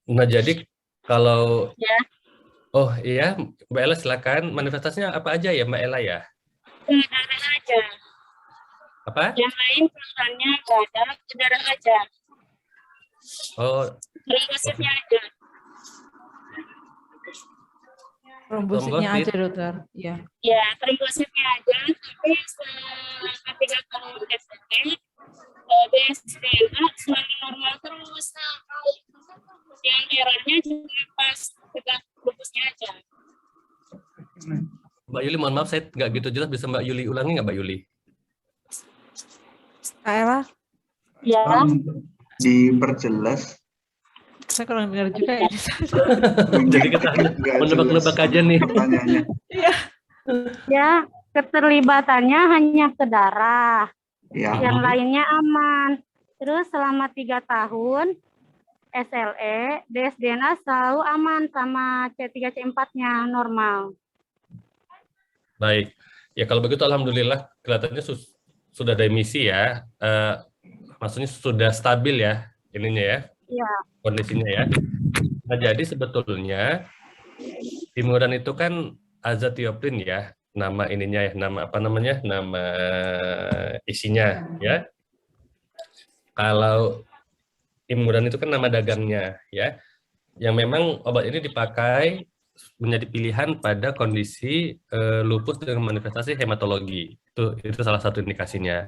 S4: Nah, jadi kalau oh iya, Mbak Ella silakan. Manifestasinya apa aja ya Mbak Ella ya?
S3: Darah aja.
S4: Apa?
S3: Yang lain keluhannya nggak ada, darah aja.
S4: Oh.
S3: Trombositnya aja.
S1: Trombositnya aja dokter. Ya.
S3: Ya, trombositnya aja. Tapi ketika kamu SMP, DNA selalu normal terus. Yang errornya juga pas ketika lupusnya aja.
S4: Mbak Yuli, mohon maaf saya nggak gitu jelas. Bisa Mbak Yuli ulangi nggak Mbak Yuli?
S1: Kak Ella?
S3: Ya.
S6: Diperjelas.
S1: Saya kurang dengar juga ya.
S4: Jadi kita menebak-nebak aja nih.
S6: Pertanyaannya.
S10: Ya, keterlibatannya hanya ke darah.
S6: Ya.
S10: Yang lainnya aman. Terus selama 3 tahun SLE, dsDNA selalu aman sama C3 C4-nya normal.
S4: Baik. Ya kalau begitu alhamdulillah kelihatannya sudah ada emisi ya. Maksudnya sudah stabil ya ininya ya.
S10: Iya.
S4: Kondisinya ya. Nah, jadi sebetulnya imuran itu kan azathioprin ya, nama ininya ya, nama apa namanya? Nama isinya ya. Kalau imuran itu kan nama dagangnya ya. Yang memang obat ini dipakai menjadi pilihan pada kondisi lupus dengan manifestasi hematologi. Itu salah satu indikasinya.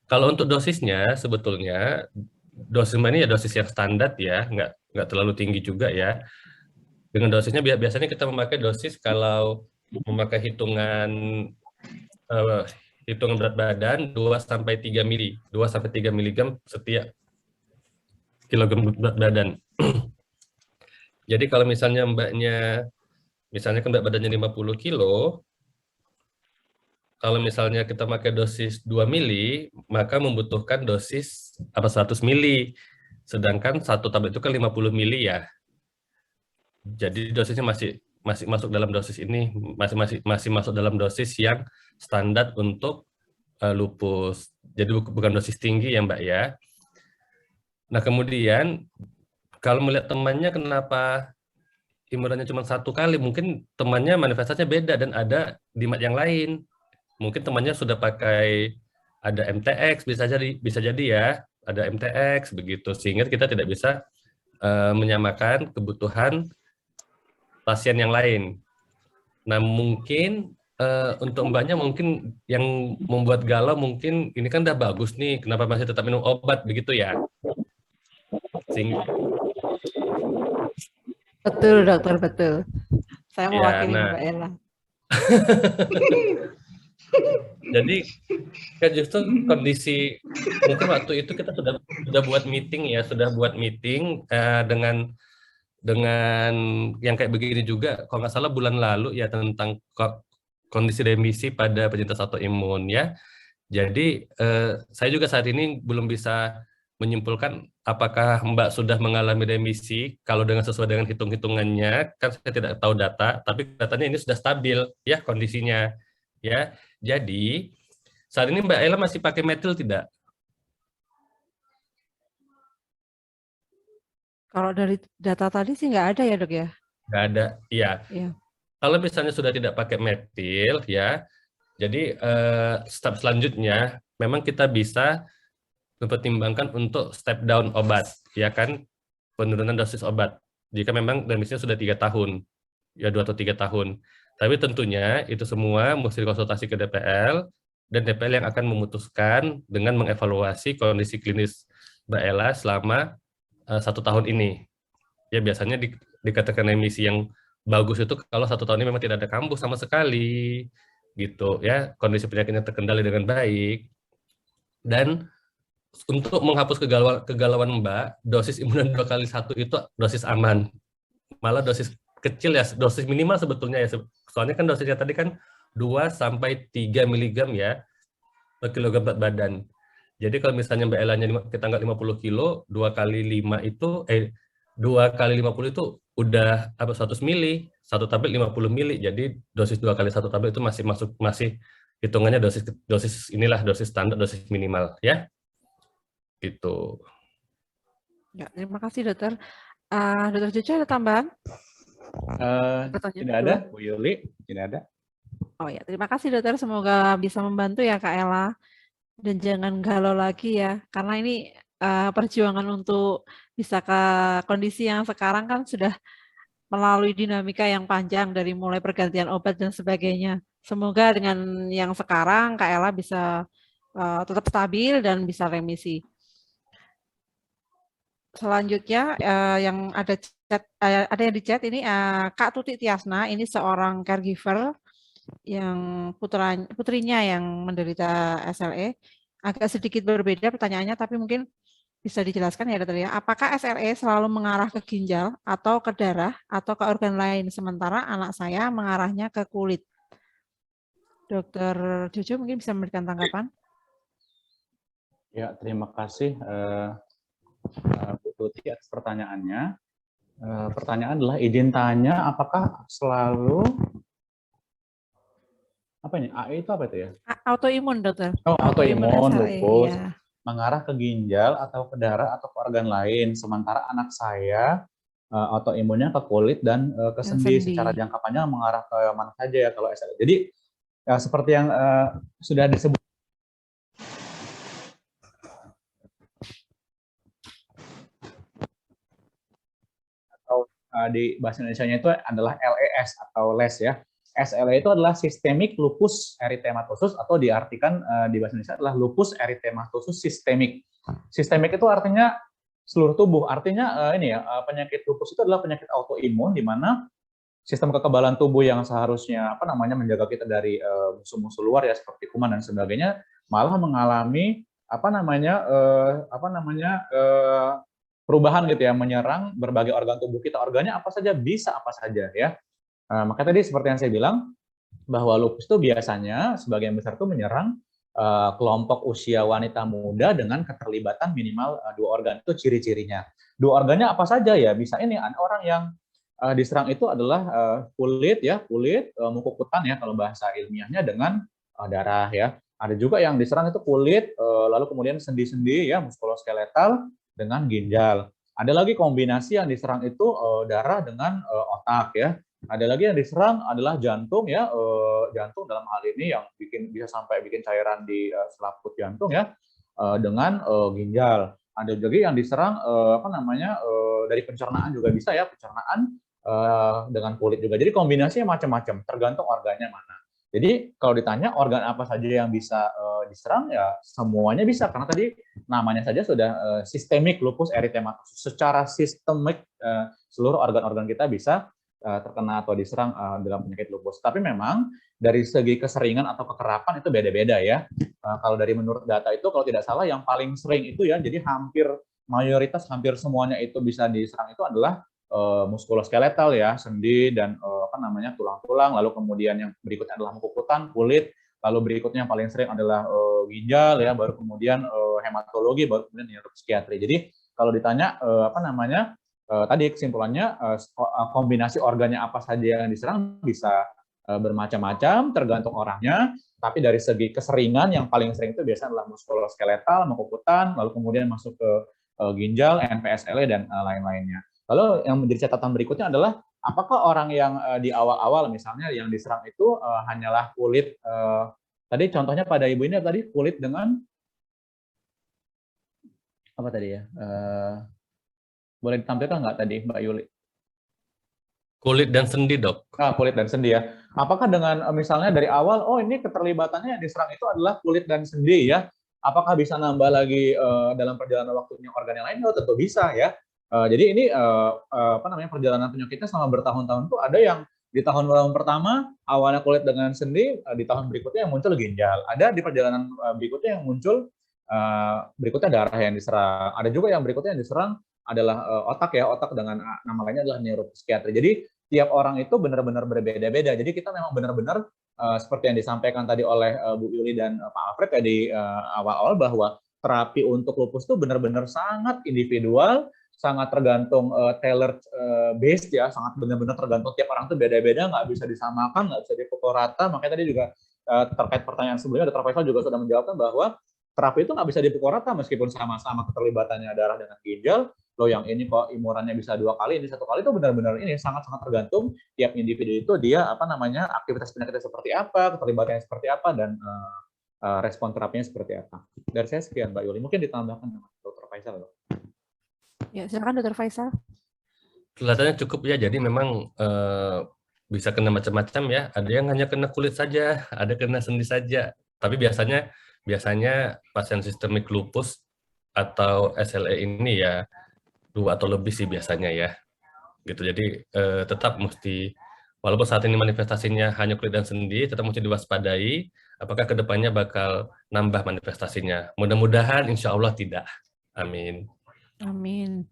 S4: Kalau untuk dosisnya sebetulnya dosis ini ya dosis yang standar ya, nggak terlalu tinggi juga ya. Dengan dosisnya biasanya kita memakai dosis kalau memakai hitungan berat badan 2-3 mili, 2-3 mg setiap kilogram berat badan. Jadi kalau misalnya misalnya kan berat badannya 50 kilo, kalau misalnya kita pakai dosis 2 mili, maka membutuhkan dosis 100 mili. Sedangkan satu tablet itu kan 50 mili ya. Jadi dosisnya masih masuk dalam dosis ini, masih masuk dalam dosis yang standar untuk lupus. Jadi bukan dosis tinggi ya Mbak ya. Nah kemudian kalau melihat temannya kenapa imurannya cuma 1 kali, mungkin temannya manifestasinya beda dan ada DMARD yang lain. Mungkin temannya sudah pakai ada MTX, bisa jadi ya, ada MTX begitu, sehingga kita tidak bisa menyamakan kebutuhan pasien yang lain. Nah mungkin untuk Mbaknya mungkin yang membuat galau mungkin ini kan udah bagus nih, kenapa masih tetap minum obat begitu ya? Sehingga...
S1: Betul dokter, betul. Saya mewakili
S4: Ya,
S1: Mbak Ella.
S4: Jadi kan justru kondisi mungkin waktu itu kita sudah buat meeting ya, dengan yang kayak begini juga, kalau nggak salah bulan lalu ya, tentang kondisi remisi pada penyintas autoimun ya. Jadi saya juga saat ini belum bisa menyimpulkan apakah Mbak sudah mengalami remisi. Kalau sesuai dengan hitung-hitungannya kan saya tidak tahu data, tapi katanya ini sudah stabil ya kondisinya ya. Jadi saat ini Mbak Ella masih pakai metil tidak?
S1: Kalau dari data tadi sih nggak ada ya dok ya?
S4: Nggak ada, iya.
S1: Iya.
S4: Kalau misalnya sudah tidak pakai metil ya, jadi step selanjutnya memang kita bisa mempertimbangkan untuk step down obat, ya kan, penurunan dosis obat. Jika memang remisinya sudah 3 tahun, ya 2 atau 3 tahun. Tapi tentunya itu semua mesti konsultasi ke DPL, dan DPL yang akan memutuskan dengan mengevaluasi kondisi klinis Mbak Ella selama 1 tahun ini. Ya biasanya dikatakan remisi yang bagus itu kalau 1 tahun ini memang tidak ada kambuh sama sekali, gitu ya, kondisi penyakitnya terkendali dengan baik, dan untuk menghapus kegalauan Mbak, dosis imunan 2x1 itu dosis aman. Malah dosis kecil ya, dosis minimal sebetulnya ya. Soalnya kan dosisnya tadi kan 2 sampai 3 mg ya per kilogram berat badan. Jadi kalau misalnya Mbak Elanya kita nggak 50 kilo, 2 kali 5 itu 2 kali 50 itu udah 100 mili, satu tablet 50 mili. Jadi dosis 2 kali 1 tablet itu masih hitungannya dosis inilah dosis standar, dosis minimal ya. Gitu.
S1: Ya, terima kasih dokter. Dokter Jojo ada tambahan?
S5: Tidak ada, Bu Yuli, tidak ada.
S1: Oh ya, terima kasih dokter. Semoga bisa membantu ya Kak Ella. Dan jangan galau lagi ya, karena ini perjuangan untuk bisa ke kondisi yang sekarang kan sudah melalui dinamika yang panjang dari mulai pergantian obat dan sebagainya. Semoga dengan yang sekarang Kak Ella bisa tetap stabil dan bisa remisi. Selanjutnya yang ada yang di chat ini Kak Tuti Tiasna, ini seorang caregiver yang putrinya yang menderita SLE. Agak sedikit berbeda pertanyaannya, tapi mungkin bisa dijelaskan ya dokter ya. Apakah SLE selalu mengarah ke ginjal atau ke darah atau ke organ lain, sementara anak saya mengarahnya ke kulit? Dokter Jojo mungkin bisa memberikan tanggapan.
S5: Ya, terima kasih Bu Tuti atas pertanyaannya. Pertanyaan adalah izin tanya apakah selalu apa ini? AE itu apa itu ya?
S1: Autoimun dokter.
S5: Oh, autoimun lupus
S1: ya.
S5: mengarah ke ginjal atau ke darah atau ke organ lain. Sementara anak saya autoimunnya ke kulit dan ke sendi. Secara jangka panjang mengarah ke mana saja ya kalau SLE. Jadi seperti yang sudah disebut di bahasa Indonesianya itu adalah LES atau LES ya. SLE itu adalah Systemic Lupus Erythematosus atau diartikan di bahasa Indonesia adalah lupus erythematosus sistemik. Sistemik itu artinya seluruh tubuh. Artinya ini ya, penyakit lupus itu adalah penyakit autoimun di mana sistem kekebalan tubuh yang seharusnya menjaga kita dari musuh-musuh luar ya seperti kuman dan sebagainya malah mengalami perubahan gitu ya, menyerang berbagai organ tubuh kita. Organnya apa saja, bisa apa saja ya. Makanya tadi seperti yang saya bilang, bahwa lupus itu biasanya sebagian besar itu menyerang kelompok usia wanita muda dengan keterlibatan minimal 2 organ. Itu ciri-cirinya. 2 organnya apa saja ya, bisa ini, ada orang yang diserang itu adalah kulit, mukokutan ya, kalau bahasa ilmiahnya dengan darah ya. Ada juga yang diserang itu kulit, lalu kemudian sendi-sendi ya, muskuloskeletal, dengan ginjal. Ada lagi kombinasi yang diserang itu darah dengan otak ya. Ada lagi yang diserang adalah jantung ya, jantung dalam hal ini yang bisa sampai bikin cairan di selaput jantung ya, dengan ginjal. Ada juga yang diserang dari pencernaan juga bisa ya, pencernaan dengan kulit juga. Jadi kombinasinya macam-macam, tergantung organnya mana. Jadi kalau ditanya organ apa saja yang bisa diserang ya semuanya bisa, karena tadi namanya saja sudah sistemik lupus erythematosus. Secara sistemik seluruh organ-organ kita bisa terkena atau diserang dalam penyakit lupus. Tapi memang dari segi keseringan atau kekerapan itu beda-beda ya. Kalau dari menurut data itu kalau tidak salah yang paling sering itu ya, jadi hampir semuanya itu bisa diserang itu adalah muskuloskeletal ya, sendi dan tulang-tulang, lalu kemudian yang berikutnya adalah mukokutan, kulit, lalu berikutnya yang paling sering adalah ginjal ya, baru kemudian hematologi, baru kemudian neuropsikiatri. Jadi kalau ditanya tadi kesimpulannya kombinasi organnya apa saja yang diserang bisa bermacam-macam tergantung orangnya, tapi dari segi keseringan yang paling sering itu biasanya adalah muskuloskeletal, mukokutan, lalu kemudian masuk ke ginjal, NPSLE dan lain-lainnya. Lalu yang menjadi catatan berikutnya adalah apakah orang yang di awal-awal misalnya yang diserang itu hanyalah kulit, tadi contohnya pada ibu ini tadi kulit dengan apa tadi ya? Boleh ditampilkan nggak tadi Mbak Yuli?
S4: Kulit dan sendi, Dok.
S5: Kulit dan sendi ya. Apakah dengan misalnya dari awal, oh ini keterlibatannya yang diserang itu adalah kulit dan sendi ya? Apakah bisa nambah lagi dalam perjalanan waktunya organ yang lain? Oh, tentu bisa ya. Jadi ini perjalanan penyakitnya selama bertahun-tahun itu ada yang di tahun pertama awalnya kulit dengan sendi, di tahun berikutnya yang muncul ginjal. Ada di perjalanan berikutnya yang muncul berikutnya darah yang diserang. Ada juga yang berikutnya yang diserang adalah otak ya, otak dengan namanya adalah neuropsikiatri. Jadi tiap orang itu benar-benar berbeda-beda. Jadi kita memang benar-benar seperti yang disampaikan tadi oleh Bu Yuli dan Pak Alfred ya di awal-awal, bahwa terapi untuk lupus itu benar-benar sangat individual, sangat tergantung tailored based ya, sangat benar-benar tergantung tiap orang itu beda-beda, nggak bisa disamakan, nggak bisa dipukul rata. Makanya tadi juga terkait pertanyaan sebelumnya, Dr. Faisal juga sudah menjawabkan bahwa terapi itu nggak bisa dipukul rata meskipun sama-sama keterlibatannya darah dengan ginjal. Loh yang ini kok imurannya bisa 2 kali, ini 1 kali, itu benar-benar ini sangat-sangat tergantung tiap individu itu dia aktivitas penyakitnya seperti apa, keterlibatannya seperti apa, dan respon terapinya seperti apa. Dari saya sekian, Mbak Yuli. Mungkin ditambahkan dengan Dr. Faisal.
S1: Ya, silakan Dr. Faisal.
S4: Kelihatannya cukup ya, jadi memang bisa kena macam-macam ya. Ada yang hanya kena kulit saja, ada kena sendi saja. Tapi biasanya pasien sistemik lupus atau SLE ini ya 2 atau lebih sih biasanya ya. Gitu. Jadi tetap mesti, walaupun saat ini manifestasinya hanya kulit dan sendi, tetap mesti diwaspadai apakah kedepannya bakal nambah manifestasinya. Mudah-mudahan insya Allah tidak. Amin.
S1: Amin.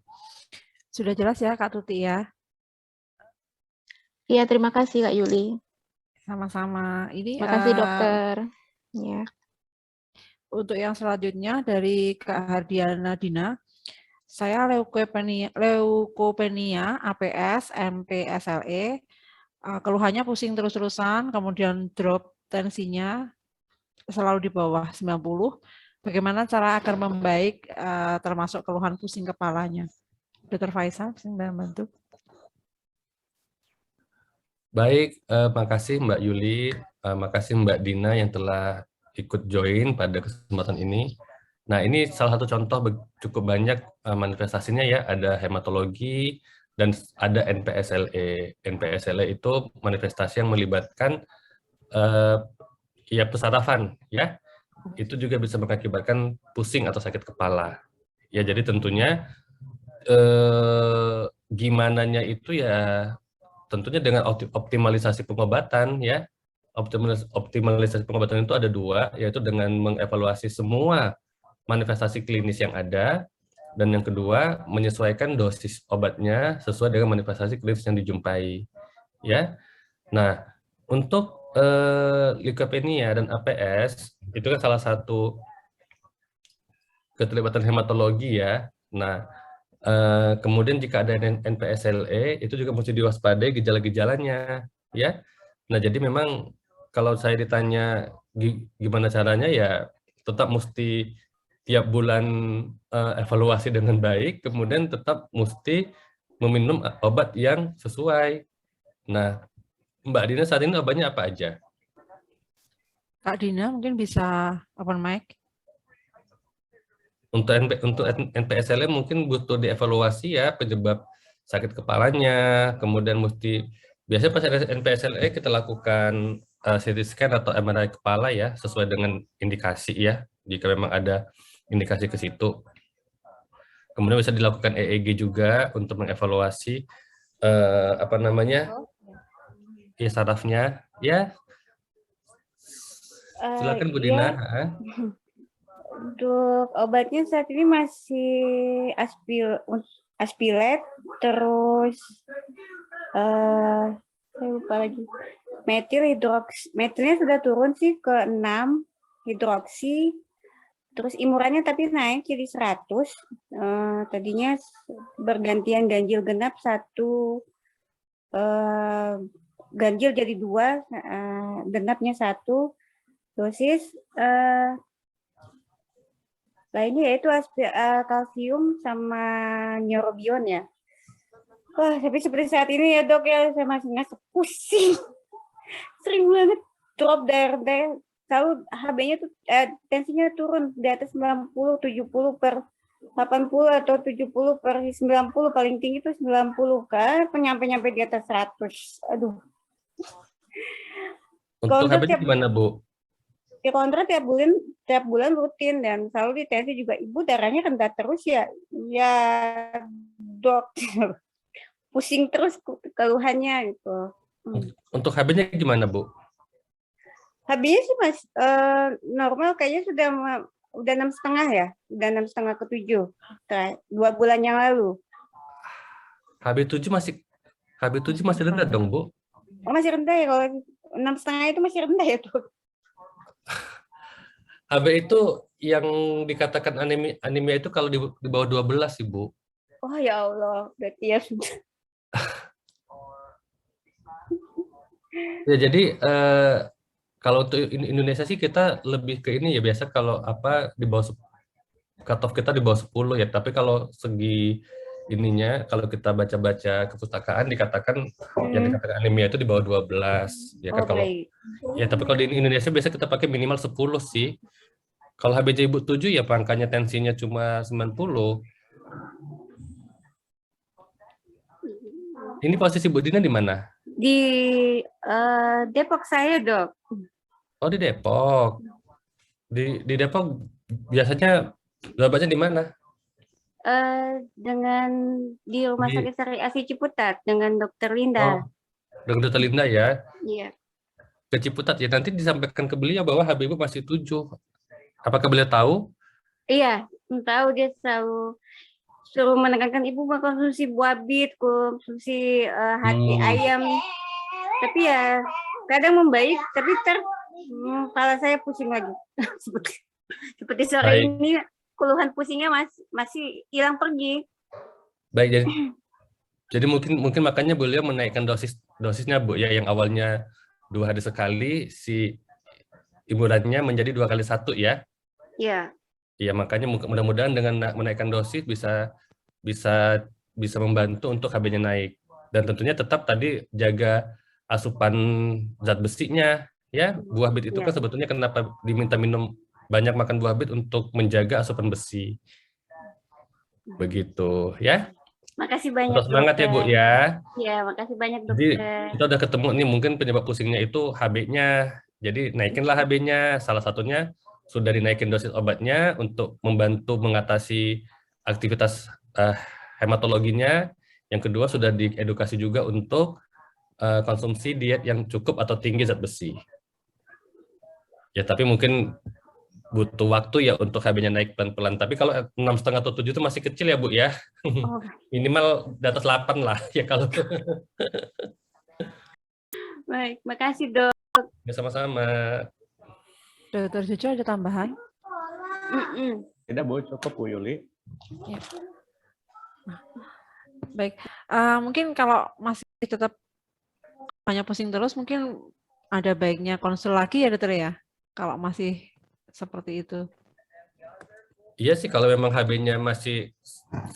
S1: Sudah jelas ya Kak Tuti ya?
S7: Iya, terima kasih Kak Yuli.
S1: Sama-sama. Ini
S7: Terima kasih dokter. Ya.
S1: Untuk yang selanjutnya dari Kak Hardiana Dina, saya leukopenia APS MPSLE, keluhannya pusing terus-terusan, kemudian drop tensinya selalu di bawah 90. Bagaimana cara agar membaik termasuk keluhan pusing kepalanya? Dr. Faisal, bisa bantu?
S4: Baik, makasih Mbak Yuli, makasih Mbak Dina yang telah ikut join pada kesempatan ini. Nah, ini salah satu contoh cukup banyak manifestasinya ya, ada hematologi dan ada NPSLE. NPSLE itu manifestasi yang melibatkan ya pesarafan ya. Itu juga bisa mengakibatkan pusing atau sakit kepala. Ya, jadi tentunya gimananya itu ya tentunya dengan optimalisasi pengobatan ya. Optimalisasi pengobatan itu ada 2, yaitu dengan mengevaluasi semua manifestasi klinis yang ada, dan yang kedua menyesuaikan dosis obatnya sesuai dengan manifestasi klinis yang dijumpai ya. Nah, untuk leukopenia dan APS itu kan salah satu keterlibatan hematologi ya. Nah, kemudian jika ada NPSLE itu juga mesti diwaspadai gejala-gejalanya ya. Nah, jadi memang kalau saya ditanya gimana caranya ya tetap mesti tiap bulan evaluasi dengan baik, kemudian tetap mesti meminum obat yang sesuai. Nah, Mbak Dina saat ini obatnya apa aja?
S1: Kak Dina mungkin bisa open mic.
S4: Untuk NPSLE mungkin butuh dievaluasi ya penyebab sakit kepalanya, kemudian biasanya pas NPSLE kita lakukan CT scan atau MRI kepala ya, sesuai dengan indikasi ya, jika memang ada indikasi ke situ. Kemudian bisa dilakukan EEG juga untuk mengevaluasi ya sarafnya ya. Silakan Bu Dina.
S10: Ya. Untuk obatnya saat ini masih aspilet, terus saya lupa lagi. Metilnya sudah turun sih ke 6, hidroksi, terus imurannya tapi naik jadi 100. Tadinya bergantian ganjil genap 1, ganjil jadi 2, genapnya 1 dosis. Lainnya yaitu kalsium sama neurobion ya. Wah, tapi seperti saat ini ya dok ya, saya masih nggak pusing. Sering banget drop darah. Selalu HB-nya tuh tensinya turun di atas 90, 70 per 80 atau 70 per 90, paling tinggi itu 90 kan, nyampe di atas 100. Aduh.
S4: Untuk HB gimana Bu?
S10: Di kontrol tiap bulan rutin, dan selalu ditensi juga, ibu darahnya rendah terus ya. Ya dok, pusing terus keluhannya gitu.
S4: Untuk HB-nya gimana Bu?
S10: HB-nya sih mas normal, kayaknya sudah udah 6,5 ya, udah 6,5 ke 7, 2 bulan yang lalu.
S4: HB7 masih rendah dong, Bu.
S10: Oh, masih rendah ya, kalau 6,5 itu masih rendah ya tuh.
S4: HB itu yang dikatakan anemia itu kalau di bawah 12, Ibu.
S10: Oh ya Allah, berarti ya sudah.
S4: Ya, jadi kalau untuk Indonesia sih kita lebih ke ini ya, biasa kalau apa di bawah cutoff kita di bawah 10 ya, tapi kalau segi ininya kalau kita baca-baca kepustakaan dikatakan yang dikatakan anemia itu di bawah 12 ya kan. Kalau ya, tapi kalau di Indonesia biasa kita pakai minimal 10 sih. Kalau HbJ Ibu 7 ya angkanya tensinya cuma 90. Ini posisi Bu Dina di mana?
S10: Di Depok saya, Dok.
S4: Oh, di Depok. Di Depok biasanya berobatnya di mana?
S10: Dengan di Rumah Sakit Sari Asi Ciputat dengan Dokter Linda.
S4: Oh, dengan Dokter Linda ya?
S10: Iya.
S4: Ke Ciputat ya. Nanti disampaikan ke beliau bahwa HB Ibu masih 7. Apakah beliau tahu?
S10: Iya, tahu, dia selalu suruh menekankan ibu mengkonsumsi buah bit, konsumsi hati ayam. Tapi ya kadang membaik, tapi kepala saya pusing lagi. seperti sore ini keluhan pusingnya masih hilang pergi.
S4: Baik, jadi mungkin makanya beliau menaikkan dosisnya Bu ya, yang awalnya 2 hari sekali si iburannya menjadi 2 kali 1 ya.
S10: Iya.
S4: Iya, makanya mudah-mudahan dengan menaikkan dosis bisa membantu untuk HB-nya naik. Dan tentunya tetap tadi jaga asupan zat besinya ya. Buah bit itu kan sebetulnya kenapa diminta minum banyak makan buah bit untuk menjaga asupan besi. Begitu ya.
S10: Makasih banyak,
S4: semangat ya Bu ya.
S10: Iya, makasih banyak Dokter.
S4: Jadi kita udah ketemu nih, mungkin penyebab pusingnya itu HB-nya. Jadi naikinlah HB-nya. Salah satunya sudah dinaikin dosis obatnya untuk membantu mengatasi aktivitas hematologinya. Yang kedua sudah diedukasi juga untuk konsumsi diet yang cukup atau tinggi zat besi. Ya, tapi mungkin butuh waktu ya untuk HB-nya naik pelan-pelan. Tapi kalau 6,5 atau 7 itu masih kecil ya Bu ya.
S10: Oh.
S4: Minimal di atas 8 lah ya kalau.
S10: Baik, makasih Dok.
S4: Ya, sama-sama.
S1: Dokter Jojo ada tambahan?
S5: Tidak Bu, cukup Bu Yuli.
S1: Ya. Baik, mungkin kalau masih tetap banyak pusing terus, mungkin ada baiknya konsul lagi ya Dokter ya, kalau masih seperti itu.
S4: Iya sih, kalau memang HB-nya masih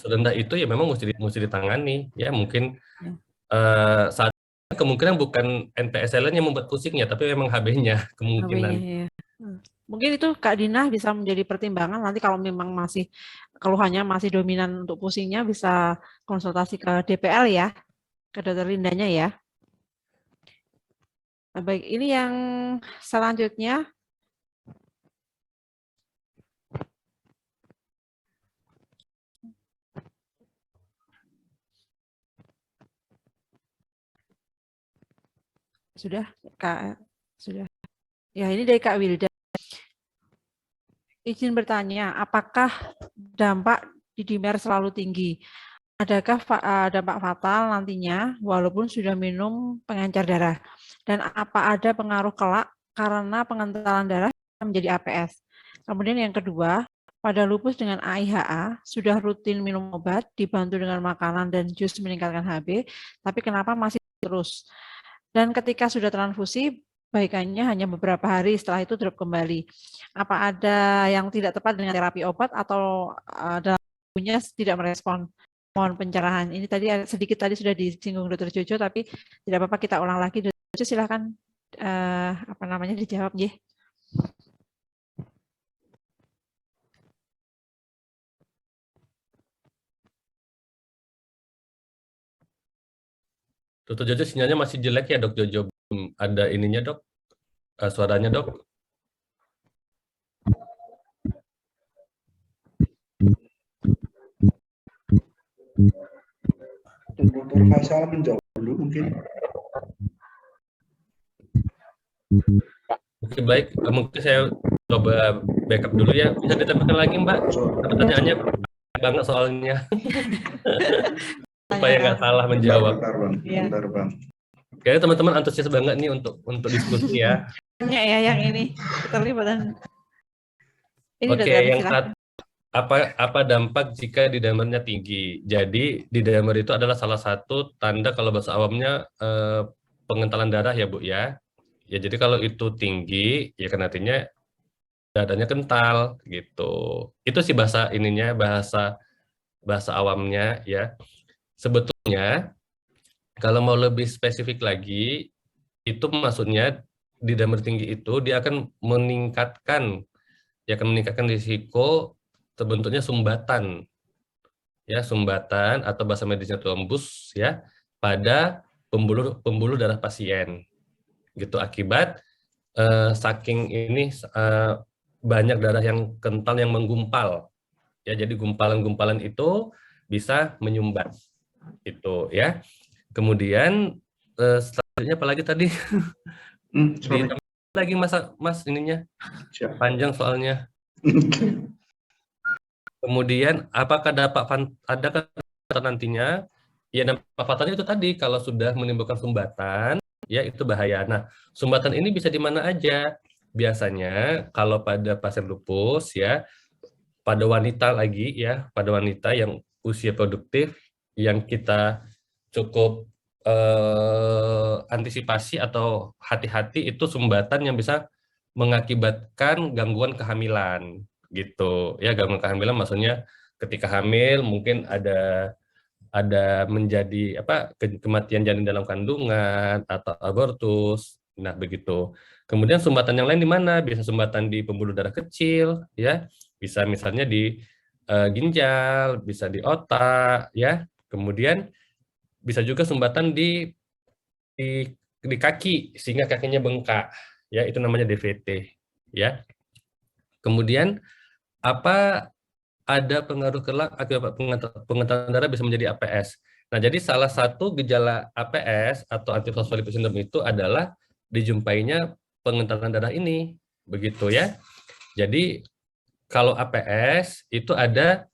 S4: serendah itu ya memang mesti ditangani ya. Mungkin saat kemungkinan bukan NPSL-nya yang membuat pusingnya, tapi memang HB-nya kemungkinan.
S1: Ya. Mungkin itu Kak Dina bisa menjadi pertimbangan nanti kalau memang masih keluhannya masih dominan untuk pusingnya, bisa konsultasi ke DPL ya, ke Dokter Lindanya ya. Nah, baik, ini yang selanjutnya. Sudah, Kak? Sudah. Ya, ini dari Kak Wilda. Izin bertanya, apakah dampak di dimer selalu tinggi? Adakah dampak fatal nantinya walaupun sudah minum pengencer darah? Dan apa ada pengaruh kelak karena pengentalan darah menjadi APS? Kemudian yang kedua, pada lupus dengan AIHA sudah rutin minum obat, dibantu dengan makanan dan jus meningkatkan HB, tapi kenapa masih terus? Dan ketika sudah transfusi, baikannya hanya beberapa hari, setelah itu drop kembali. Apa ada yang tidak tepat dengan terapi obat atau dalam tubuhnya tidak merespon? Mohon pencerahan. Ini tadi sedikit tadi sudah disinggung Dokter Jojo, tapi tidak apa-apa kita ulang lagi. Dokter Jojo silakan dijawab ya.
S4: Dokter Jojo sinyalnya masih jelek ya Dok Jojo, belum ada ininya Dok, suaranya Dok.
S6: Dokter Faisal menjawab dulu mungkin.
S4: Oke, baik, mungkin saya coba backup dulu ya. Bisa ditampilkan lagi Mbak? Pertanyaannya banget soalnya. Supaya nggak salah menjawab.
S6: Bentar Bang.
S1: Iya.
S6: Bentar Bang.
S4: Kayaknya teman-teman antusias banget nih untuk diskusi ya.
S1: Banyak ya yang ini keterlibatan. Ini
S4: Oke,
S1: Dokter,
S4: yang
S1: silakan.
S4: apa dampak jika didamernya tinggi? Jadi didamer itu adalah salah satu tanda kalau bahasa awamnya pengentalan darah ya Bu ya. Ya jadi kalau itu tinggi ya kan artinya dadanya kental gitu. Itu sih bahasa ininya, bahasa awamnya ya. Sebetulnya kalau mau lebih spesifik lagi, itu maksudnya di damer tinggi itu dia akan meningkatkan risiko terbentuknya sumbatan, ya sumbatan atau bahasa medisnya trombus ya pada pembuluh darah pasien, gitu akibat saking ini banyak darah yang kental yang menggumpal, ya jadi gumpalan-gumpalan itu bisa menyumbat, itu ya. Kemudian selanjutnya apalagi tadi? Lagi mas ininya panjang soalnya. Kemudian apakah ada nantinya? Ya dampak fatalnya itu tadi kalau sudah menimbulkan sumbatan, ya itu bahaya. Nah, sumbatan ini bisa di mana aja? Biasanya kalau pada pasien lupus ya, pada wanita lagi ya, pada wanita yang usia produktif yang kita cukup antisipasi atau hati-hati itu sumbatan yang bisa mengakibatkan gangguan kehamilan gitu ya. Gangguan kehamilan maksudnya ketika hamil mungkin ada menjadi kematian janin dalam kandungan atau abortus. Nah begitu. Kemudian sumbatan yang lain di mana? Bisa sumbatan di pembuluh darah kecil ya, bisa misalnya di ginjal, bisa di otak ya. Kemudian bisa juga sumbatan di kaki sehingga kakinya bengkak ya, itu namanya DVT ya. Kemudian ada pengaruh kelak akibat pengentalan darah bisa menjadi APS. Nah, jadi salah satu gejala APS atau antifosfolipid syndrome itu adalah dijumpainya pengentalan darah ini, begitu ya. Jadi kalau APS itu ada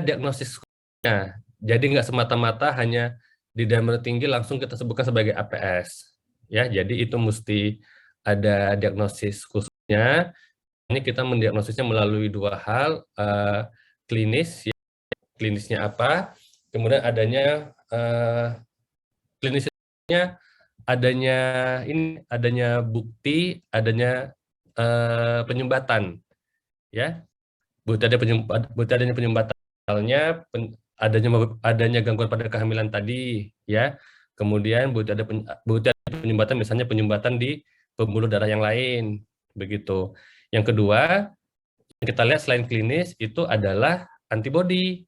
S4: diagnosisnya. Jadi nggak semata-mata hanya di damer tinggi langsung kita sebutkan sebagai APS. Ya, jadi itu mesti ada diagnosis khususnya. Ini kita mendiagnosisnya melalui dua hal, klinis, ya, klinisnya apa, kemudian adanya klinisnya adanya bukti adanya penyumbatan, ya, bukti adanya penyumbatan, misalnya adanya gangguan pada kehamilan tadi, ya, kemudian bukti ada penyumbatan, misalnya penyumbatan di pembuluh darah yang lain, begitu. Yang kedua, yang kita lihat selain klinis itu adalah antibodi.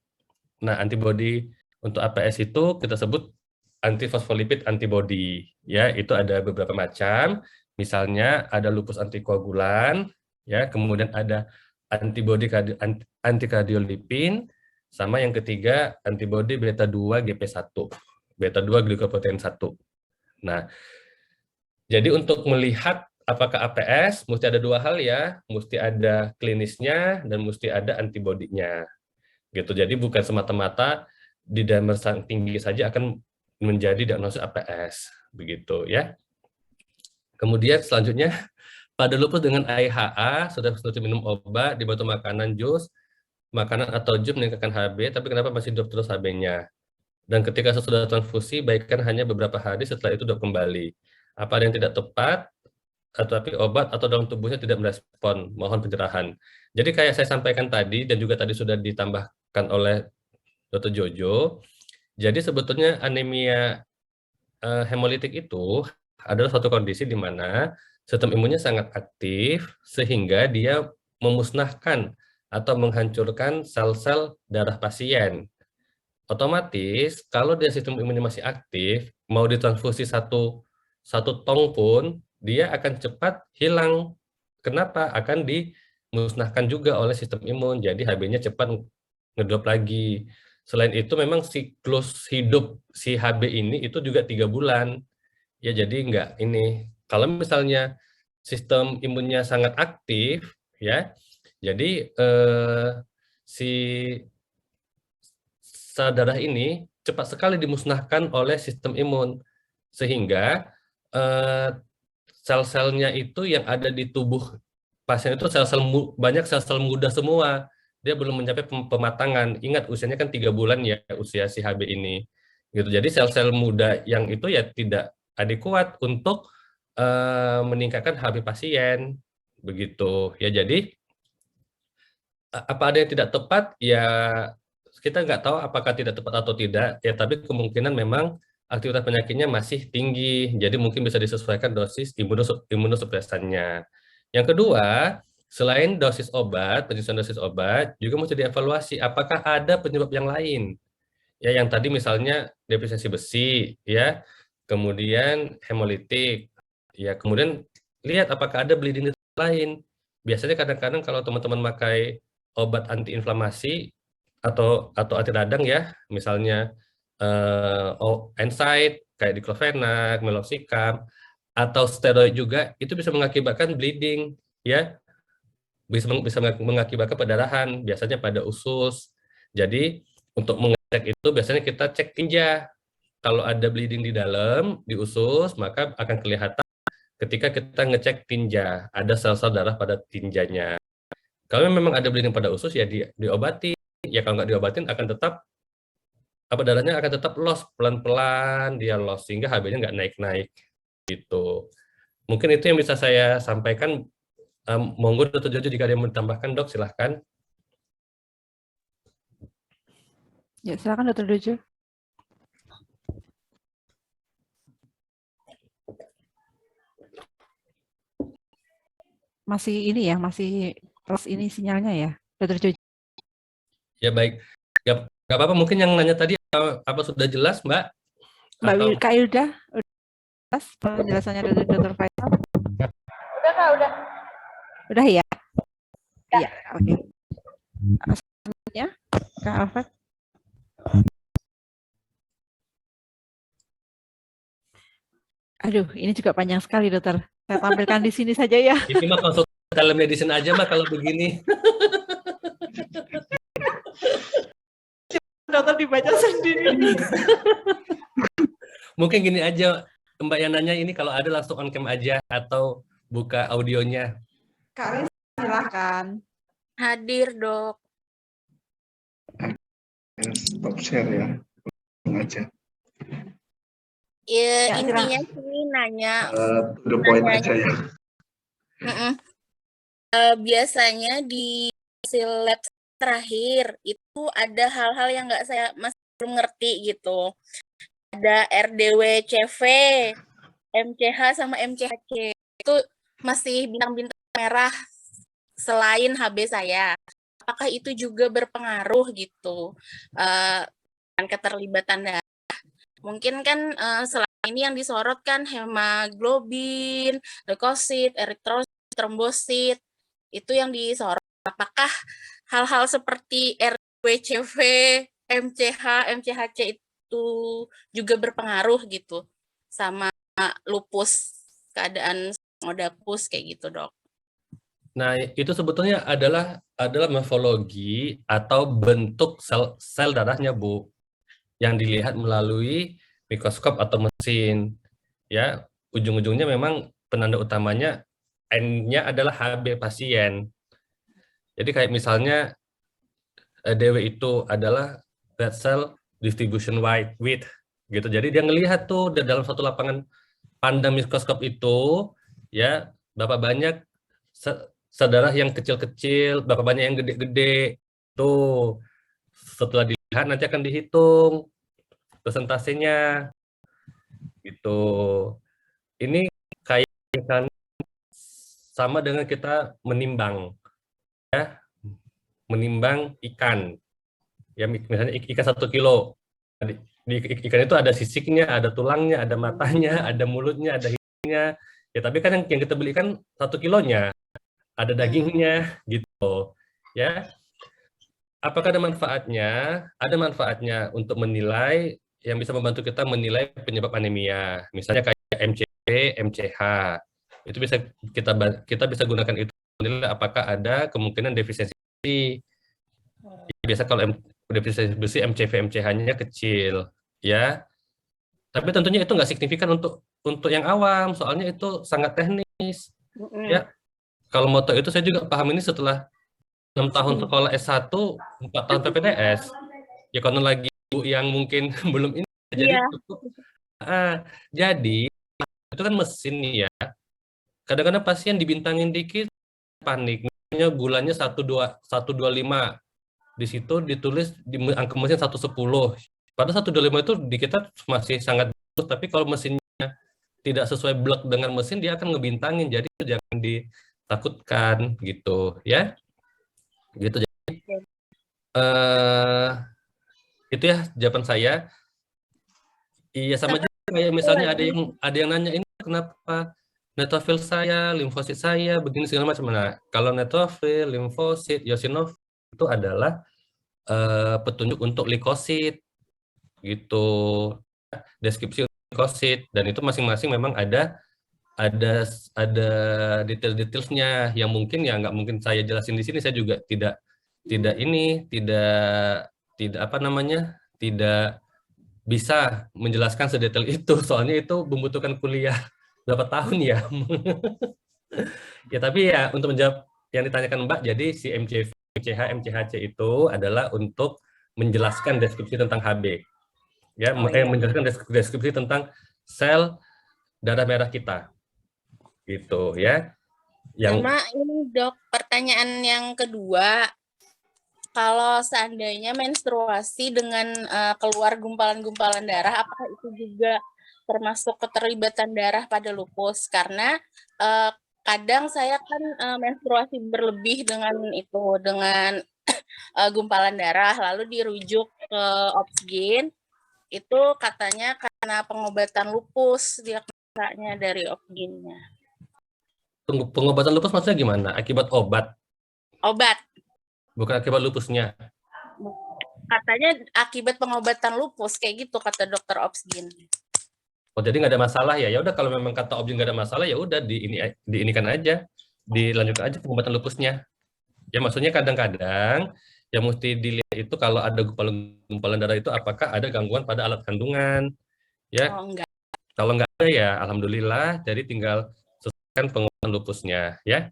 S4: Nah, antibodi untuk APS itu kita sebut antifosfolipid antibody, ya, itu ada beberapa macam. Misalnya ada lupus antikoagulan, ya, kemudian ada antibodi antikardiolipin, sama yang ketiga antibodi beta 2 GP1, beta 2 glycoprotein 1. Nah, jadi untuk melihat apakah APS, mesti ada dua hal ya, mesti ada klinisnya dan mesti ada antibodinya. Gitu. Jadi bukan semata-mata di damer tinggi saja akan menjadi diagnosis APS, begitu ya. Kemudian selanjutnya pada lupus dengan AIHA sudah minum obat, dibantu makanan, jus, makanan atau jus meningkatkan HB, tapi kenapa masih drop terus HB-nya? Dan ketika sesudah transfusi, baikkan hanya beberapa hari setelah itu drop kembali. Apa ada yang tidak tepat? Tapi obat atau dalam tubuhnya tidak merespon, mohon pencerahan. Jadi kayak saya sampaikan tadi dan juga tadi sudah ditambahkan oleh Dr. Jojo, jadi sebetulnya anemia hemolitik itu adalah suatu kondisi di mana sistem imunnya sangat aktif sehingga dia memusnahkan atau menghancurkan sel-sel darah pasien. Otomatis kalau dia sistem imunnya masih aktif, mau ditransfusi satu tong pun dia akan cepat hilang. Kenapa? Akan dimusnahkan juga oleh sistem imun. Jadi HB-nya cepat ngedrop lagi. Selain itu memang siklus hidup si HB ini itu juga 3 bulan. Ya jadi enggak ini. Kalau misalnya sistem imunnya sangat aktif, ya. Jadi si sel darah ini cepat sekali dimusnahkan oleh sistem imun, sehingga sel-selnya itu yang ada di tubuh pasien itu banyak sel-sel muda semua. Dia belum mencapai pematangan. Ingat usianya kan 3 bulan ya usia si HB ini. Gitu. Jadi sel-sel muda yang itu ya tidak adekuat untuk meningkatkan HB pasien. Begitu. Ya jadi apa ada yang tidak tepat? Ya kita nggak tahu apakah tidak tepat atau tidak. Ya tapi kemungkinan memang aktivitas penyakitnya masih tinggi. Jadi mungkin bisa disesuaikan dosis imunosupresannya. Yang kedua, selain dosis obat, penyesuaian dosis obat, juga mesti dievaluasi apakah ada penyebab yang lain. Ya, yang tadi misalnya defisiensi besi, ya, kemudian hemolitik, ya, kemudian lihat apakah ada bleeding lain. Biasanya kadang-kadang kalau teman-teman pakai obat antiinflamasi atau anti radang ya, misalnya NSAID kayak diclofenac, meloxicam, atau steroid juga, itu bisa mengakibatkan bleeding, ya, bisa mengakibatkan pendarahan, biasanya pada usus. Jadi untuk mengecek itu biasanya kita cek tinja. Kalau ada bleeding di dalam, di usus, maka akan kelihatan ketika kita ngecek tinja, ada sel-sel darah pada tinjanya. Kalau memang ada bleeding pada usus, ya diobati. Ya kalau nggak diobatin akan tetap darahnya akan tetap loss, pelan-pelan dia loss, sehingga HB-nya nggak naik-naik gitu. Mungkin itu yang bisa saya sampaikan. Monggo Dr. Jojo jika ada yang mau ditambahkan, Dok, silahkan.
S1: Ya, silakan Dr. Jojo. Masih ini ya, masih terus ini sinyalnya ya, Dr. Jojo.
S4: Ya baik, nggak apa-apa. Mungkin yang nanya tadi apa sudah jelas, Mbak?
S1: Mbak Kak Ilda, jelas penjelasannya dari Dr. Faisal?
S10: Udah Kak, udah.
S1: Udah ya? Iya, oke. Selanjutnya, Kak Alfred. Aduh, ini juga panjang sekali, Dokter. Saya tampilkan di sini saja ya.
S4: Ini mah konsultasi telemedicine aja mah kalau begini.
S1: Dokter dibaca sendiri.
S4: Mungkin gini aja, Mbak yang nanya ini kalau ada langsung on cam aja atau buka audionya.
S1: Kak Riz, silakan.
S3: Hadir, Dok.
S6: Stop share ya. Aja.
S3: Ya, intinya sih nanya.
S6: To the point aja ya.
S3: Biasanya di hasil lab terakhir itu ada hal-hal yang saya masih belum ngerti gitu. Ada RDW-CV, MCH sama MCHC. Itu masih bintang-bintang merah selain HB saya. Apakah itu juga berpengaruh gitu dengan keterlibatan darah? Mungkin kan selain ini yang disorot kan hemoglobin, leukosit, eritrosit, trombosit, itu yang disorot. Apakah hal-hal seperti RDW-CV, MCH, MCHC itu juga berpengaruh gitu sama lupus, keadaan modapus kayak gitu, Dok?
S4: Nah, itu sebetulnya adalah morfologi atau bentuk sel darahnya, Bu, yang dilihat melalui mikroskop atau mesin. Ya, ujung-ujungnya memang penanda utamanya N-nya adalah HB pasien. Jadi kayak misalnya DW itu adalah red cell distribution width gitu. Jadi dia ngelihat tuh dalam satu lapangan pandang mikroskop itu, ya, berapa banyak sel darah yang kecil-kecil, berapa banyak yang gede-gede. Tuh, setelah dilihat nanti akan dihitung persentasenya. Gitu. Ini kayak misalnya sama dengan kita menimbang, ya, menimbang ikan. Ya, misalnya ikan 1 kilo. Di ikan itu ada sisiknya, ada tulangnya, ada matanya, ada mulutnya, ada hidungnya. Ya, tapi kan yang kita beli kan 1 kilonya, ada dagingnya, gitu. Ya, apakah ada manfaatnya? Ada manfaatnya untuk menilai, yang bisa membantu kita menilai penyebab anemia. Misalnya kayak MCP, MCH. Itu bisa kita bisa gunakan itu menilai apakah ada kemungkinan defisiensi besi. Biasa kalau defisiensi besi MCV MCH-nya kecil, ya. Tapi tentunya itu nggak signifikan untuk yang awam, soalnya itu sangat teknis. Ya, kalau moto itu saya juga paham ini setelah 6 tahun sekolah S1, 4 tahun PPDS. Ya kalau lagi ibu yang mungkin belum ini, jadi cukup. Jadi itu kan mesin nih ya. Kadang-kadang pasien dibintangin dikit panik, misalnya gulanya 125. Di situ ditulis di angka mesin 110. Padahal 125 itu di kita masih sangat bagus, tapi kalau mesinnya tidak sesuai blok dengan mesin, dia akan ngebintangin. Jadi itu jangan ditakutkan gitu ya. Gitu. Jadi itu ya jawaban saya. Iya, sama aja kayak misalnya ada yang nanya ini kenapa neutrofil saya, limfosit saya begini segala macam. Nah, kalau neutrofil, limfosit, eosinofil itu adalah petunjuk untuk leukosit gitu, deskripsi leukosit, dan itu masing-masing memang ada detail-detailsnya yang mungkin ya nggak mungkin saya jelasin di sini. Saya juga tidak bisa menjelaskan sedetail itu, soalnya itu membutuhkan kuliah berapa tahun ya. Ya tapi ya untuk menjawab yang ditanyakan Mbak, jadi si MCV, MCH, MCHC itu adalah untuk menjelaskan deskripsi tentang HB. Ya, menjelaskan deskripsi tentang sel darah merah kita. Gitu ya.
S11: Sama ini Dok, pertanyaan yang kedua. Kalau seandainya menstruasi dengan keluar gumpalan-gumpalan darah, apakah itu juga termasuk keterlibatan darah pada lupus? Karena kadang saya kan menstruasi berlebih dengan gumpalan darah, lalu dirujuk ke Opsgin, itu katanya karena pengobatan lupus, diagnosanya dari Opsginnya.
S4: Pengobatan lupus maksudnya gimana? Akibat obat?
S11: Obat.
S4: Bukan akibat lupusnya.
S11: Katanya akibat pengobatan lupus kayak gitu kata dokter Opsgin.
S4: Oh, jadi nggak ada masalah ya? Ya udah kalau memang kata Opsgin nggak ada masalah ya udah diinikan aja, dilanjutkan aja pengobatan lupusnya. Ya maksudnya kadang-kadang yang mesti dilihat itu kalau ada gumpalan darah itu apakah ada gangguan pada alat kandungan. Ya.
S11: Oh, enggak.
S4: Kalau nggak ada ya alhamdulillah, jadi tinggal sesuaikan pengobatan lupusnya ya.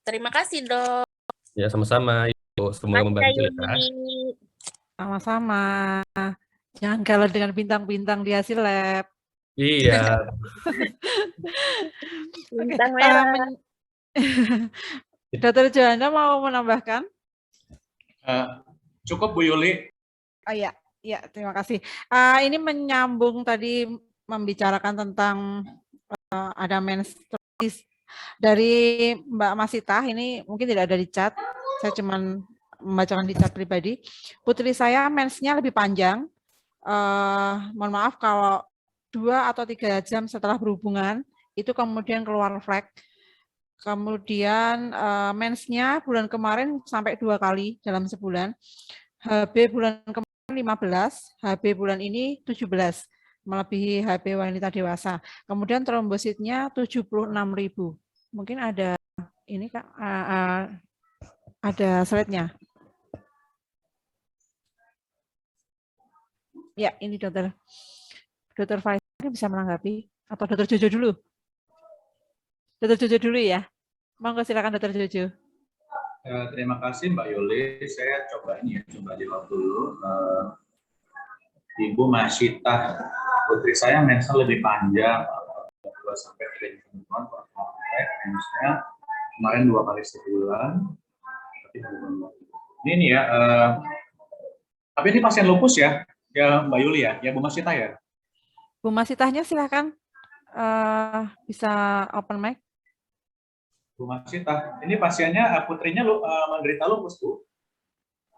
S11: Terima kasih, Dok.
S4: Ya, sama-sama. Ibu. Semoga membantu ya.
S1: Sama-sama. Jangan kalah dengan bintang-bintang di hasil lab.
S4: Iya.
S11: Bintang merah.
S1: Dr. Joanda mau menambahkan?
S5: Cukup Bu Yuli.
S1: Oh iya, terima kasih. Ini menyambung tadi membicarakan tentang ada menstruasi dari Mbak Masita. Ini mungkin tidak ada di chat. Saya cuman membacakan di chat pribadi. Putri saya mensnya lebih panjang. Mohon maaf kalau 2 atau 3 jam setelah berhubungan itu kemudian keluar flek. Kemudian mensnya bulan kemarin sampai 2 kali dalam sebulan. HB bulan kemarin 15, HB bulan ini 17, melebihi HB wanita dewasa. Kemudian trombositnya 76.000. Mungkin ada ini Kak, ada slide-nya. Ya, ini Dokter Faisal bisa menanggapi atau Dokter Jojo dulu? Dokter Jojo dulu ya. Monggo silakan Dokter Jojo.
S5: Terima kasih Mbak Yuli. Saya coba jawab dulu. Ibu Masita, putri saya mensnya lebih panjang, 2 sampai 3 mingguan per praktek, mensnya kemarin 2 kali sebulan. Ini ya, tapi ini pasien lupus ya Mbak Yuli ya Bu Masita ya.
S1: Bu Masitahnya silakan bisa open mic.
S5: Bu Masita, ini pasiennya putrinya menderita lupus Bu?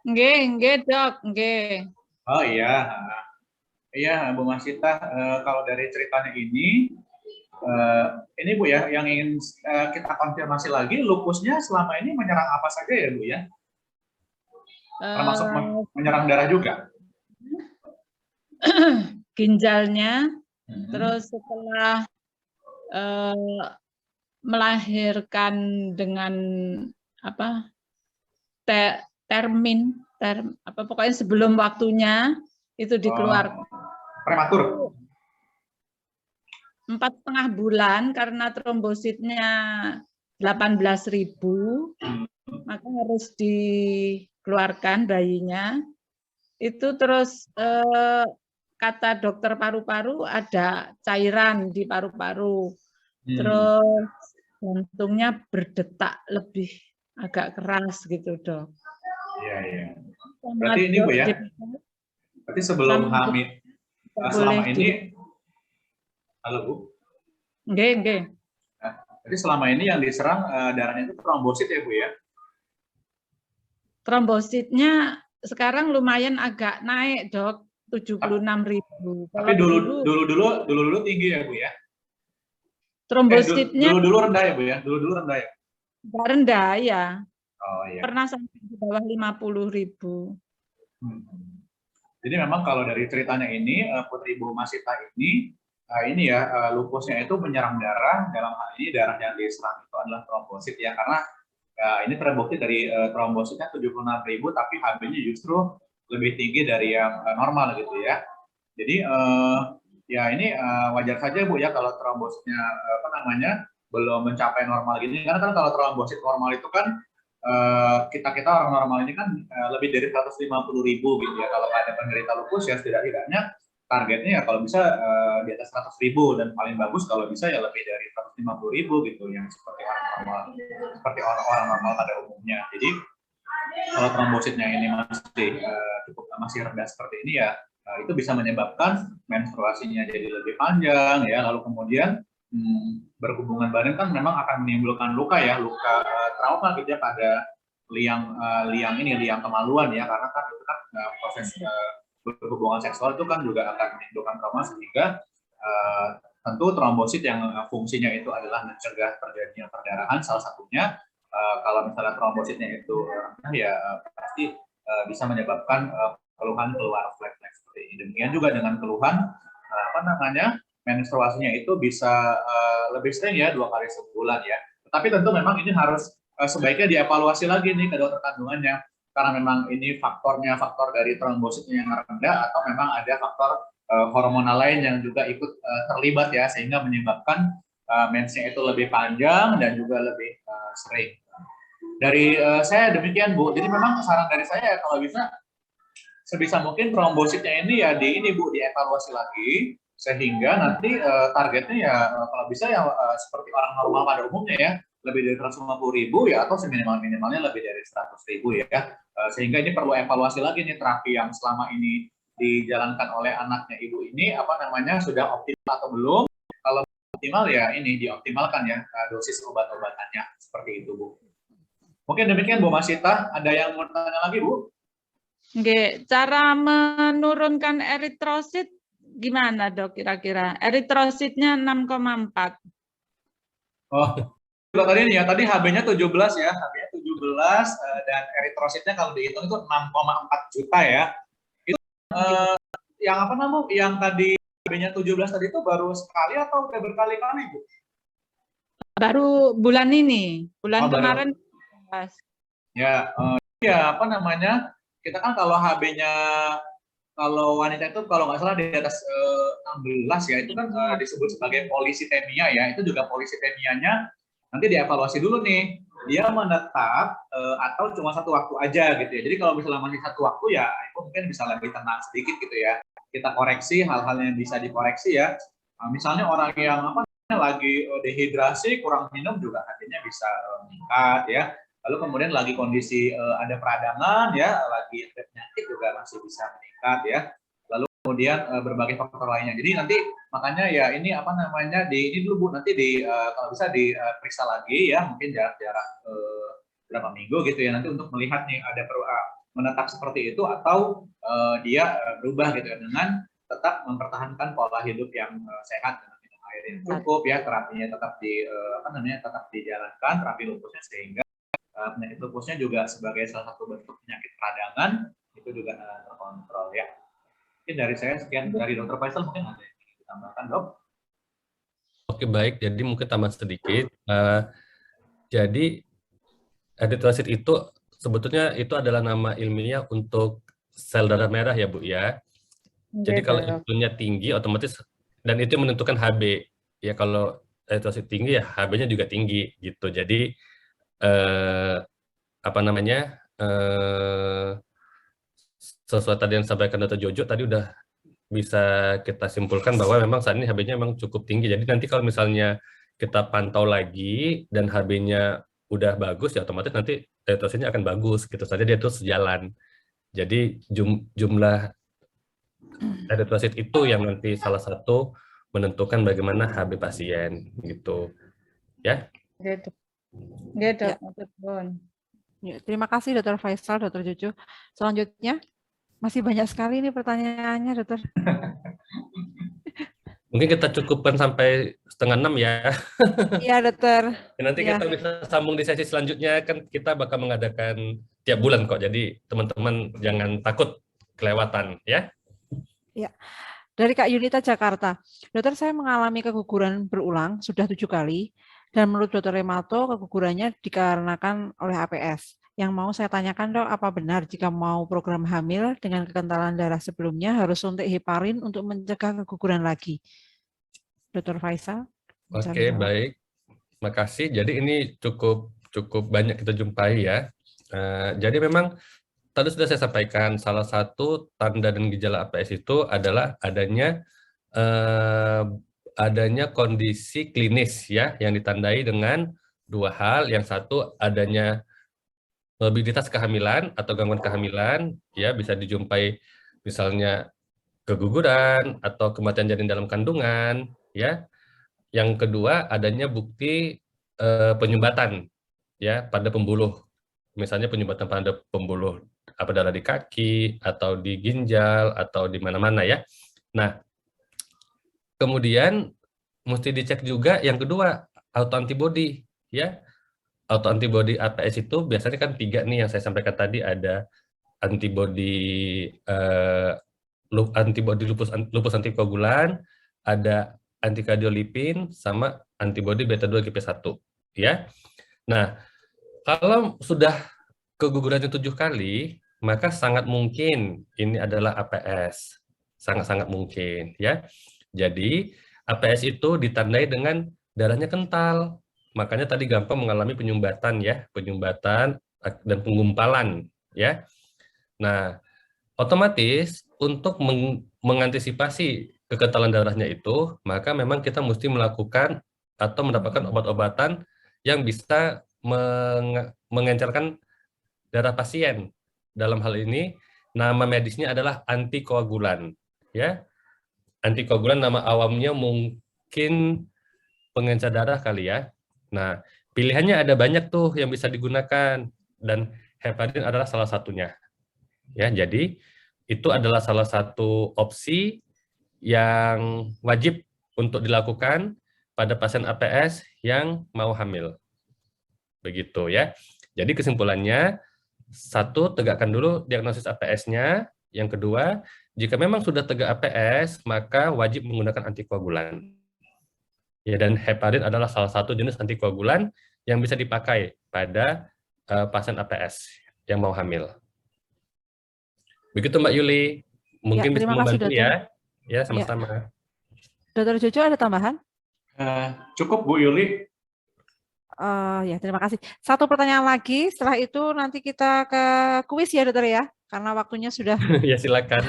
S12: Nggih Dok, nggih.
S5: Oh iya. Iya, Bu Masita, kalau dari ceritanya ini Bu ya, yang ingin kita konfirmasi lagi, lupusnya selama ini menyerang apa saja ya Bu ya? Termasuk menyerang darah juga?
S12: Ginjalnya, terus setelah melahirkan dengan apa pokoknya sebelum waktunya itu dikeluarkan.
S5: Prematur.
S12: 4,5 bulan karena trombositnya 18.000, maka harus dikeluarkan bayinya. Itu terus kata dokter paru-paru ada cairan di paru-paru. Terus jantungnya berdetak lebih agak keras gitu, Dok.
S5: Iya, iya. Berarti ini Bu ya. Berarti sebelum hamil selama ini. Halo Bu.
S12: Nggih.
S5: Nah, jadi selama ini yang diserang darahnya itu trombosit ya Bu ya?
S12: Trombositnya sekarang lumayan agak naik, Dok, 76.000.
S5: Tapi dulu tinggi ya Bu ya?
S12: Trombositnya
S5: dulu rendah ya Bu ya? Dulu rendah ya?
S12: Rendah ya.
S5: Oh iya.
S12: Pernah sampai di bawah 50.000.
S5: Jadi memang kalau dari ceritanya ini Putri Bu Masita ini ya lupusnya itu menyerang darah, dalam hal ini darah yang diserang itu adalah trombosit ya, karena ini terbukti dari trombositnya 76.000 tapi HB-nya justru lebih tinggi dari yang normal gitu ya. Jadi ya ini wajar saja Bu ya kalau trombositnya belum mencapai normal gini, karena kan kalau trombosit normal itu kan kita orang normal ini kan lebih dari 150.000 gitu ya. Kalau ada penderita lupus ya setidaknya targetnya ya kalau bisa di atas 100.000 dan paling bagus kalau bisa ya lebih dari 150.000 gitu yang seperti orang normal, seperti orang normal pada umumnya. Jadi kalau trombositnya ini masih rendah seperti ini ya itu bisa menyebabkan menstruasinya jadi lebih panjang ya, lalu kemudian berhubungan badan kan memang akan menimbulkan luka ya, luka trauma gitu ya pada liang kemaluan ya, karena kan itu kan proses berhubungan seksual itu kan juga akan menimbulkan trauma, sehingga tentu trombosit yang fungsinya itu adalah mencegah terjadinya perdarahan salah satunya, kalau misalnya trombositnya itu rendah ya pasti bisa menyebabkan keluhan keluar flek-flek seperti ini. Demikian juga dengan keluhan menstruasinya itu bisa lebih sering ya 2 kali sebulan ya. Tapi tentu memang ini harus sebaiknya dievaluasi lagi nih ke dokter kandungannya, karena memang ini faktor dari trombositnya yang rendah atau memang ada faktor hormonal lain yang juga ikut terlibat ya, sehingga menyebabkan mensnya itu lebih panjang dan juga lebih sering. Dari saya demikian Bu. Jadi memang saran dari saya kalau bisa sebisa mungkin trombositnya ini ya dievaluasi lagi, sehingga nanti targetnya ya kalau bisa ya seperti orang normal pada umumnya ya, lebih dari 150.000 ya, atau seminimal-minimalnya lebih dari 100.000 ya. Sehingga ini perlu evaluasi lagi nih, terapi yang selama ini dijalankan oleh anaknya ibu ini sudah optimal atau belum. Kalau optimal ya ini dioptimalkan ya dosis obat-obatannya, seperti itu Bu. Mungkin demikian Bu Masita. Ada yang mau tanya lagi Bu?
S12: Oke, cara menurunkan eritrosit gimana Dok kira-kira? Eritrositnya 6,4.
S5: Oh, tadi nih ya, tadi HB-nya 17 ya, HB-nya 17 dan eritrositnya kalau dihitung itu 6,4 juta ya. Itu yang tadi HB-nya 17 tadi itu baru sekali atau udah berkali-kali Bu?
S12: Baru bulan ini, bulan kemarin.
S5: Ya, kita kan kalau HB-nya kalau wanita itu kalau nggak salah di atas 16 ya, itu kan disebut sebagai polisitemia ya. Itu juga polisitemianya nanti dievaluasi dulu nih, dia menetap atau cuma satu waktu aja gitu ya. Jadi kalau misalnya masih satu waktu ya itu mungkin bisa lebih tenang sedikit gitu ya. Kita koreksi hal-hal yang bisa dikoreksi ya. Misalnya orang yang lagi dehidrasi, kurang minum juga HB-nya bisa meningkat ya. Lalu kemudian lagi kondisi ada peradangan ya, lagi ada penyakit juga masih bisa meningkat ya. Lalu kemudian berbagai faktor lainnya. Jadi nanti makanya ya ini ini dulu Bu, nanti kalau bisa diperiksa lagi ya, mungkin jarak-jarak berapa minggu gitu ya, nanti untuk melihat nih ada menetap seperti itu atau dia berubah gitu ya, dengan tetap mempertahankan pola hidup yang sehat dengan minum air yang cukup ya, terapinya tetap tetap dijalankan terapi lupusnya, sehingga penyakit lupusnya juga sebagai salah satu bentuk penyakit peradangan itu juga terkontrol ya. Mungkin dari saya sekian. Dari Dr. Faisal mungkin ada yang ingin ditambahkan Dok?
S4: Oke, baik. Jadi mungkin tambah sedikit. Jadi eritrosit itu sebetulnya itu adalah nama ilmiah untuk sel darah merah ya, Bu ya. Jadi kalau itunya tinggi otomatis, dan itu menentukan HB. Ya kalau eritrosit tinggi ya HB-nya juga tinggi gitu. Jadi apa namanya? Sesuai tadi yang disampaikan Dr. Jojo tadi udah bisa kita simpulkan bahwa memang saat ini HB-nya memang cukup tinggi. Jadi nanti kalau misalnya kita pantau lagi dan HB-nya udah bagus, ya otomatis nanti eritrositnya akan bagus. Gitu saja dia terus sejalan. Jadi jumlah eritrosit itu yang nanti salah satu menentukan bagaimana HB pasien gitu. Ya.
S12: Gitu.
S1: Ya. Ya, terima kasih Dr. Faisal, Dr. Jojo. Selanjutnya masih banyak sekali nih pertanyaannya, Dokter.
S4: Mungkin kita cukupkan sampai 5:30 ya.
S1: Iya, Dokter.
S4: Nanti kita bisa sambung di sesi selanjutnya, kan kita bakal mengadakan tiap bulan kok. Jadi teman-teman jangan takut kelewatan ya.
S1: Ya. Dari Kak Yunita Jakarta. Dokter, saya mengalami keguguran berulang sudah 7 kali. Dan menurut Dr. Remato, kegugurannya dikarenakan oleh APS. Yang mau saya tanyakan, Dok, apa benar jika mau program hamil dengan kekentalan darah sebelumnya harus suntik heparin untuk mencegah keguguran lagi? Dr. Faisal?
S4: Oke, baik. Makasih. Jadi ini cukup banyak kita jumpai ya. Jadi memang tadi sudah saya sampaikan, salah satu tanda dan gejala APS itu adalah adanya kondisi klinis ya, yang ditandai dengan 2 hal. Yang satu adanya mobilitas kehamilan atau gangguan kehamilan, ya bisa dijumpai misalnya keguguran atau kematian janin dalam kandungan, ya. Yang kedua adanya bukti penyumbatan, ya pada pembuluh, misalnya penyumbatan pada pembuluh darah di kaki atau di ginjal atau di mana-mana ya. Nah, kemudian mesti dicek juga yang kedua autoantibody, ya. Autoantibody APS itu biasanya kan 3 nih yang saya sampaikan tadi, ada antibody lupus antikoagulan, ada antikardiolipin, sama antibody beta 2 GP1 ya. Nah, kalau sudah kegugurannya 7 kali, maka sangat mungkin ini adalah APS. Sangat-sangat mungkin ya. Jadi APS itu ditandai dengan darahnya kental. Makanya tadi gampang mengalami penyumbatan ya, penyumbatan dan penggumpalan ya. Nah, otomatis untuk mengantisipasi kekentalan darahnya itu, maka memang kita mesti melakukan atau mendapatkan obat-obatan yang bisa mengencerkan darah pasien. Dalam hal ini nama medisnya adalah antikoagulan ya. Antikoagulan nama awamnya mungkin pengencer darah kali ya. Nah, pilihannya ada banyak tuh yang bisa digunakan dan heparin adalah salah satunya. Ya, jadi itu adalah salah satu opsi yang wajib untuk dilakukan pada pasien APS yang mau hamil. Begitu ya. Jadi kesimpulannya, 1, tegakkan dulu diagnosis APS-nya. Yang kedua, jika memang sudah tegak APS, maka wajib menggunakan antikoagulan. Ya, dan heparin adalah salah satu jenis antikoagulan yang bisa dipakai pada pasien APS yang mau hamil. Begitu Mbak Yuli, mungkin bisa membantu ya. Ya, sama-sama.
S1: Dr. Jojo ada tambahan?
S5: Cukup Bu Yuli.
S1: Ya, terima kasih. 1 pertanyaan lagi, setelah itu nanti kita ke kuis ya Dokter ya, karena waktunya sudah.
S4: Ya, silakan.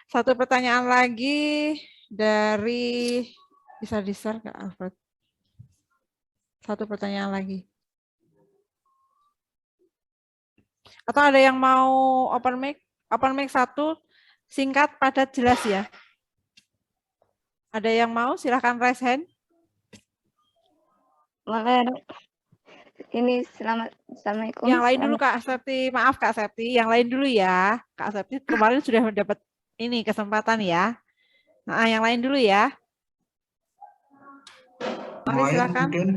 S1: 1 pertanyaan lagi dari, bisa di-share Kak Alfred? 1 pertanyaan lagi. Atau ada yang mau open mic? Open mic 1, singkat, padat, jelas ya. Ada yang mau? Silahkan raise hand.
S7: Makanya ini Assalamualaikum.
S1: Yang lain dulu Kak Septi, maaf Kak Septi, yang lain dulu ya. Kak Septi kemarin sudah mendapat ini kesempatan ya. Nah, yang lain dulu ya. Mari silakan.
S6: Mungkin.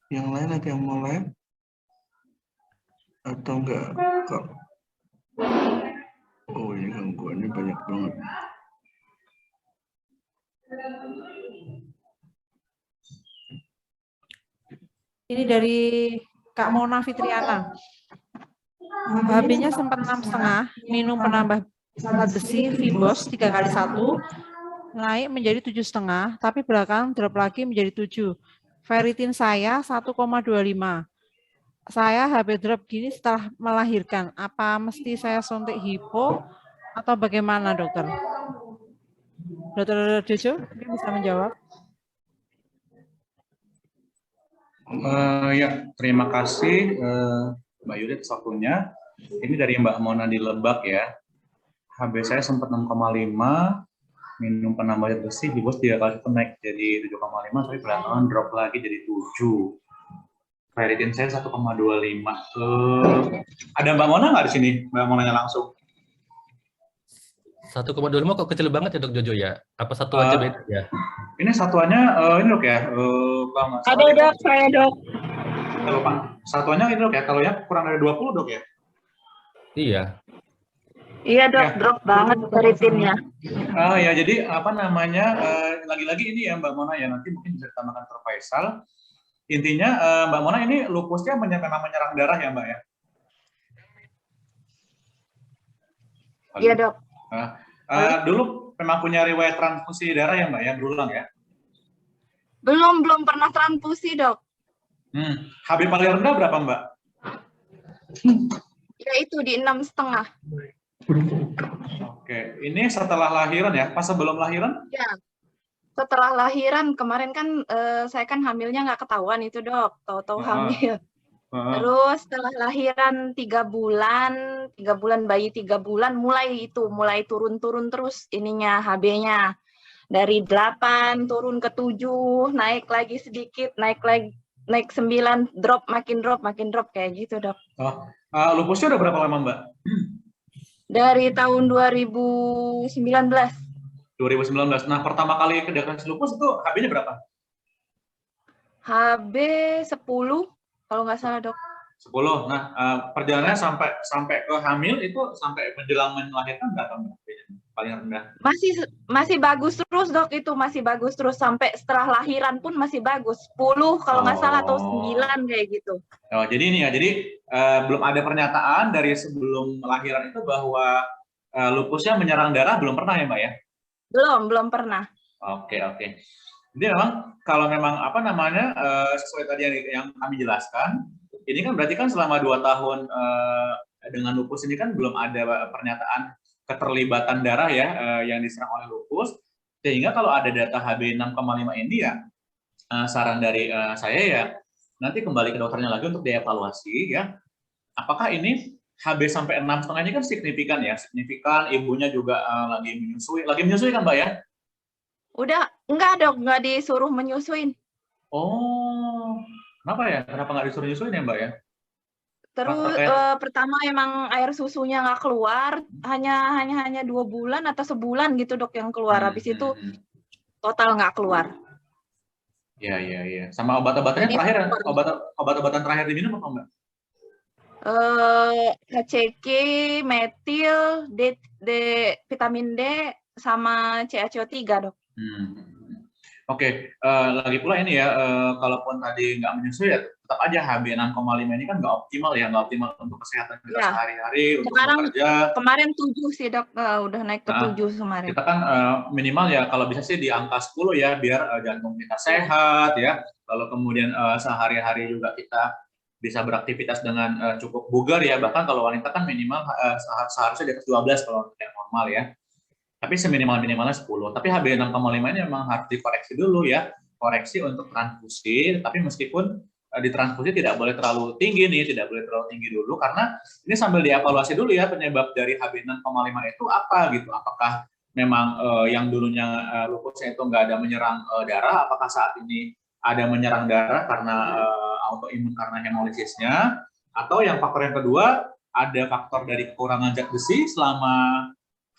S6: Yang lain ada yang mau live? Atau enggak Kak? Oh, ini gangguannya banyak banget.
S1: Ini dari Kak Mona Fitriana. HB-nya sempat 6,5, minum penambah zat besi Vibos 3x1, naik menjadi 7,5, tapi belakangan drop lagi menjadi 7. Ferritin saya 1,25. Saya HB drop gini setelah melahirkan. Apa mesti saya suntik hipo atau bagaimana, dokter? Dokter Jojo mungkin bisa menjawab.
S5: Ya, terima kasih Mbak Yudi atas waktunya. Ini dari Mbak Mona di Lebak ya. HB saya sempat 6,5, minum penambah zat besi, Vibos 3 kali itu naik jadi 7,5, tapi belakangan drop lagi jadi 7. Ferritin saya 1,25. Ada Mbak Mona nggak di sini? Mbak Monanya langsung.
S4: 1,25 kok kecil banget ya Dok Jojo ya? Apa satu aja beda ya?
S5: Ini satuannya ini Dok ya.
S12: Ada Dok, saya Dok.
S5: Kalau Pak, satuannya ini Dok ya. Kalau ya kurang dari 20 Dok ya?
S4: Iya.
S7: Iya Dok,
S5: Ya.
S7: drop banget ferritinnya.
S5: Ya, jadi apa namanya, lagi-lagi ini ya Mbak Mona ya, nanti mungkin bisa ditambahkan Prof. Faisal. Intinya Mbak Mona ini lupusnya memang menyerang darah ya Mbak ya?
S7: Iya Dok.
S5: Dulu memang punya riwayat transfusi darah ya Mbak ya, berulang ya?
S7: Belum pernah transfusi Dok.
S5: HB paling rendah berapa Mbak?
S7: Ya itu di 6,5.
S5: Oke, ini setelah lahiran ya? Pas sebelum lahiran?
S7: Ya. Setelah lahiran kemarin kan saya kan hamilnya nggak ketahuan itu Dok, tahu-tahu hamil. Terus setelah lahiran 3 bulan bayi 3 bulan mulai turun terus ininya HB-nya. Dari 8 turun ke 7, naik lagi sedikit, naik 9, makin drop kayak gitu Dok.
S5: Lupusnya udah berapa lama Mbak?
S7: Dari tahun 2019.
S5: 2019. Nah, pertama kali diagnosis lupus itu HB-nya berapa?
S7: HB 10 kalau nggak salah Dok.
S5: 10. Nah, perjalanannya sampai ke hamil itu sampai menjelang melahirkan berapa Mbak? Paling rendah.
S7: Masih bagus terus Dok, itu masih bagus terus sampai setelah lahiran pun masih bagus. 10 kalau nggak salah atau 9 kayak gitu.
S5: Jadi ini ya, jadi belum ada pernyataan dari sebelum lahiran itu bahwa lupusnya menyerang darah, belum pernah ya Mbak ya?
S7: Belum pernah.
S5: Oke. Jadi memang kalau memang apa namanya sesuai tadi yang kami jelaskan, ini kan berarti kan selama 2 tahun dengan lupus ini kan belum ada pernyataan keterlibatan darah ya yang diserang oleh lupus, sehingga kalau ada data HB 6,5 ini ya saran dari saya ya nanti kembali ke dokternya lagi untuk dievaluasi ya, apakah ini HB sampai 6,5 ini kan signifikan ya, signifikan, ibunya juga lagi menyusui kan Mbak ya?
S7: Udah, enggak Dok, nggak disuruh menyusuin.
S5: Oh, kenapa ya? Kenapa nggak disuruh nyusuin ya Mbak ya?
S7: Terus pertama emang air susunya nggak keluar, hanya 2 bulan atau sebulan gitu Dok yang keluar. Habis itu total nggak keluar.
S5: Iya. Sama obat-obatannya terakhir, obat-obatan terakhir diminum apa Mbak?
S7: HCG, metil, vitamin D, sama CaCO3 Dok.
S5: Oke, lagi pula ini ya, kalaupun tadi nggak menyusui ya tetap aja HB 6,5 ini kan nggak optimal ya, nggak optimal untuk kesehatan kita sehari-hari, untuk bekerja.
S7: Kemarin 7 sih Dok, udah naik ke 7 kemarin.
S5: Kita kan minimal ya kalau bisa sih di angka 10 ya, biar jantung kita sehat ya, lalu kemudian sehari-hari juga kita bisa beraktivitas dengan cukup bugar ya, bahkan kalau wanita kan minimal seharusnya di atas 12 kalau yang normal ya. Tapi seminimal-minimalnya 10. Tapi HB 6,5 ini memang harus dikoreksi dulu ya. Koreksi untuk transfusi, tapi meskipun ditransfusi tidak boleh terlalu tinggi nih, tidak boleh terlalu tinggi dulu, karena ini sambil dievaluasi dulu ya penyebab dari HB 6,5 itu apa gitu. Apakah memang yang dulunya lupusnya itu nggak ada menyerang darah, apakah saat ini ada menyerang darah karena autoimun karena hemolisisnya, atau yang faktor yang kedua, ada faktor dari kekurangan zat besi selama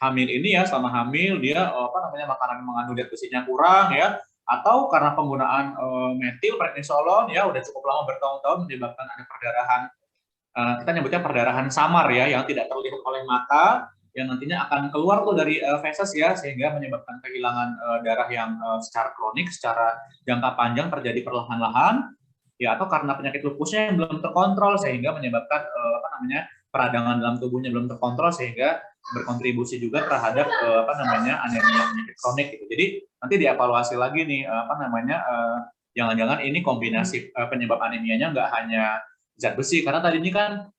S5: hamil ini ya, selama hamil dia makanan yang mengandung zat besinya kurang ya, atau karena penggunaan metil prednisolon ya udah cukup lama bertahun-tahun menyebabkan ada perdarahan, kita nyebutnya perdarahan samar ya, yang tidak terlihat oleh mata, yang nantinya akan keluar tuh dari feses ya, sehingga menyebabkan kehilangan darah yang secara kronik, secara jangka panjang terjadi perlahan-lahan ya atau karena penyakit lupusnya yang belum terkontrol sehingga menyebabkan peradangan dalam tubuhnya belum terkontrol sehingga berkontribusi juga terhadap anemia penyakit kronik gitu. Jadi nanti dievaluasi lagi nih jangan-jangan ini kombinasi penyebab anemianya nggak hanya zat besi, karena tadi ini kan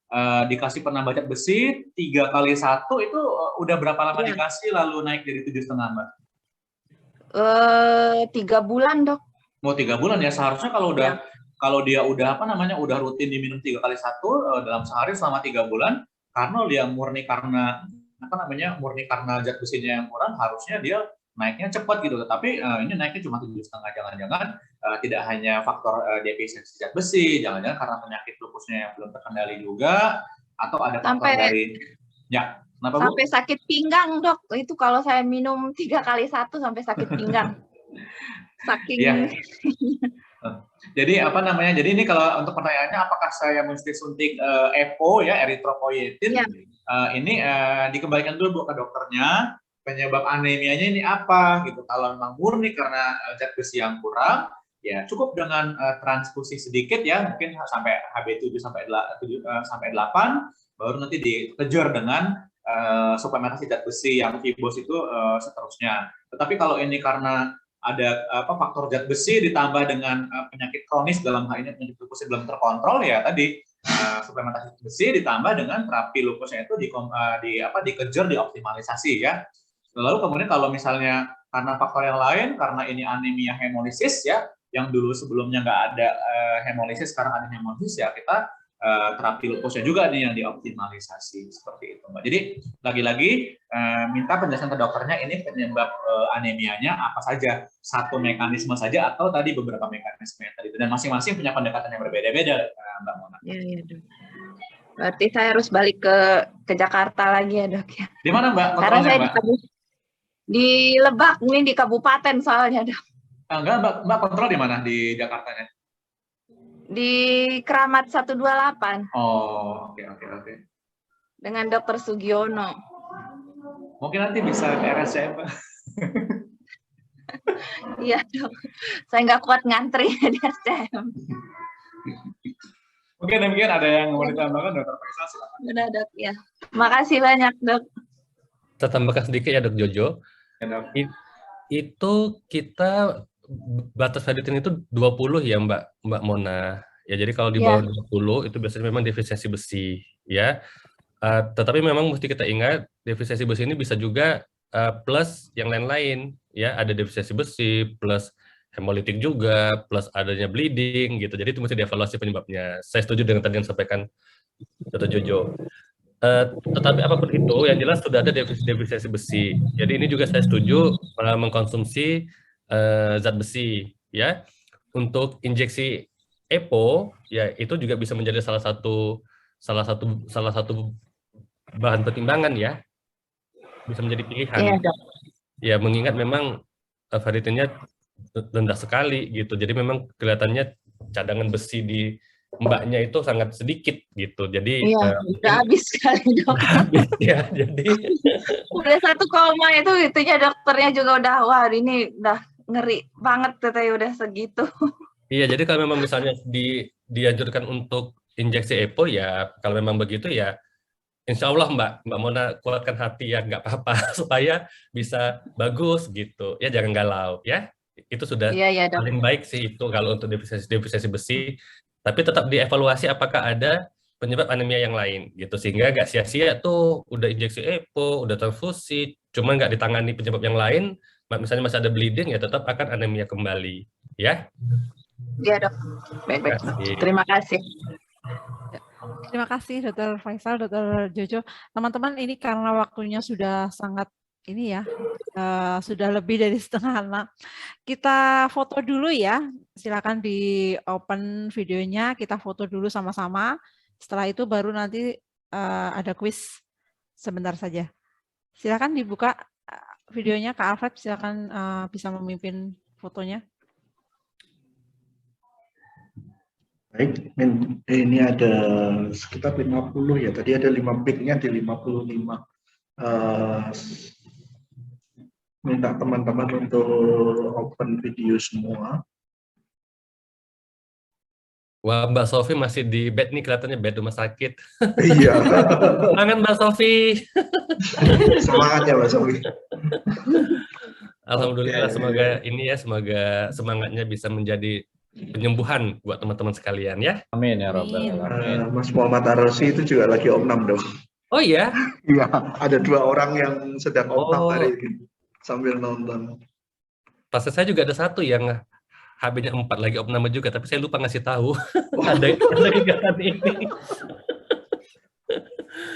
S5: dikasih penambah zat besi 3 kali 1 itu udah berapa lama dikasih lalu naik jadi 7,5 Mbak?
S7: 3 bulan dok.
S5: Mau 3 bulan ya, seharusnya kalau dia udah udah rutin diminum 3 kali 1 dalam sehari selama 3 bulan, karena dia murni karena zat besinya yang kurang, harusnya dia naiknya cepat gitu. Tapi ini naiknya cuma 7,5, jangan-jangan tidak hanya faktor defisiensi zat besi, jangan-jangan karena penyakit lupusnya yang belum terkendali juga, atau ada faktor dari kenapa, Bu?
S7: Sampai sakit pinggang dok, itu kalau saya minum 3 kali 1 sampai sakit pinggang. Saking
S5: Jadi jadi ini kalau untuk pertanyaannya apakah saya mesti suntik EPO ya, eritropoietin, ini dikembalikan dulu Bu ke dokternya, penyebab anemianya ini apa gitu. Kalau memang murni karena zat besi yang kurang, ya cukup dengan transfusi sedikit ya, mungkin sampai HB7 sampai 8, baru nanti dikejar dengan suplementasi zat besi yang fibos itu seterusnya. Tetapi kalau ini karena ada faktor zat besi ditambah dengan penyakit kronis, dalam hal ini penyakit lupus belum terkontrol, ya tadi suplementasi besi ditambah dengan terapi lupusnya itu dikejar, dioptimalisasi ya. Lalu kemudian kalau misalnya karena faktor yang lain, karena ini anemia hemolisis ya, yang dulu sebelumnya nggak ada hemolisis, sekarang ada hemolisis ya, kita terapi lupusnya juga nih yang dioptimalisasi seperti itu Mbak. Jadi lagi-lagi minta penjelasan ke dokternya, ini penyebab anemianya apa saja, satu mekanisme saja atau tadi beberapa mekanisme tadi, dan masing-masing punya pendekatan yang berbeda-beda Mbak Mona.
S7: Iya dok. Berarti saya harus balik ke Jakarta lagi ya dok ya.
S5: Di mana Mbak?
S7: Karena saya di Lebak, ini di kabupaten soalnya dok.
S5: Enggak Mbak kontrol di mana di Jakartanya?
S7: Di Keramat 128.
S5: Oh, oke.
S7: Dengan Dokter Sugiono.
S5: Mungkin nanti bisa ke RSCM, Pak.
S7: Iya, Dok. Saya nggak kuat ngantri di RSCM.
S5: Mungkin demikian, ada yang mau ditambahkan, Dokter Faisal, silakan.
S7: Udah, Dok, ya. Makasih banyak, Dok.
S4: Saya tambahkan sedikit ya, Dok Jojo.
S5: Ya, Dok.
S4: Itu kita batas ferritin itu 20 ya Mbak Mona. Ya jadi kalau di bawah 20 itu biasanya memang defisiensi besi ya. Tetapi memang mesti kita ingat defisiensi besi ini bisa juga plus yang lain-lain ya. Ada defisiensi besi plus hemolitik juga, plus adanya bleeding gitu. Jadi itu mesti dievaluasi penyebabnya. Saya setuju dengan tadi yang disampaikan Dr. Jojo. Tetapi apapun itu, yang jelas sudah ada defisiensi besi. Jadi ini juga saya setuju mengkonsumsi zat besi ya. Untuk injeksi EPO ya itu juga bisa menjadi salah satu bahan pertimbangan ya, bisa menjadi pilihan ya, mengingat memang ferritinnya rendah sekali gitu. Jadi memang kelihatannya cadangan besi di mbaknya itu sangat sedikit gitu. Jadi
S7: udah habis sekali dok.
S4: Ya jadi
S7: udah 1 koma itunya dokternya juga udah wah ini udah ngeri banget katanya udah segitu.
S4: Iya, jadi kalau memang misalnya dianjurkan untuk injeksi EPO ya, kalau memang begitu ya, insya Allah Mbak Mona kuatkan hati ya, nggak apa-apa supaya bisa bagus gitu. Ya jangan galau ya. Itu sudah paling baik sih itu kalau untuk defisiensi besi. Tapi tetap dievaluasi apakah ada penyebab anemia yang lain gitu, sehingga nggak sia-sia tuh udah injeksi EPO, udah transfusi, cuma nggak ditangani penyebab yang lain. Misalnya masih ada bleeding ya tetap akan anemia kembali ya.
S7: Iya dok, baik-baik. Terima kasih.
S1: Terima kasih Dr. Faisal, Dr. Jojo. Teman-teman ini karena waktunya sudah sangat ini ya, sudah lebih dari 5:30. Kita foto dulu ya, silakan di open videonya, kita foto dulu sama-sama. Setelah itu baru nanti ada kuis sebentar saja. Silakan dibuka videonya, Kak Alfred, silakan bisa memimpin fotonya.
S6: Baik, ini ada sekitar 50 ya, tadi ada 5 back-nya di 55. Minta teman-teman untuk open video semua.
S4: Wah, Mbak Sofi masih di bed nih, kelihatannya bed rumah sakit.
S6: Iya.
S4: Semangat Mbak Sofi.
S6: Semangat ya Mbak Sofi.
S4: Alhamdulillah, semoga ini ya, semoga semangatnya bisa menjadi penyembuhan buat teman-teman sekalian ya.
S5: Amin ya Rabbal Alamin.
S6: Mas Muhammad Arosi itu juga lagi opnam dong.
S4: Oh iya?
S6: Iya, ada 2 orang yang sedang opnam hari ini sambil nonton.
S4: Pas saya juga ada satu yang HB-nya 4 lagi opname juga, tapi saya lupa ngasih tahu. Ada kegiatan ini.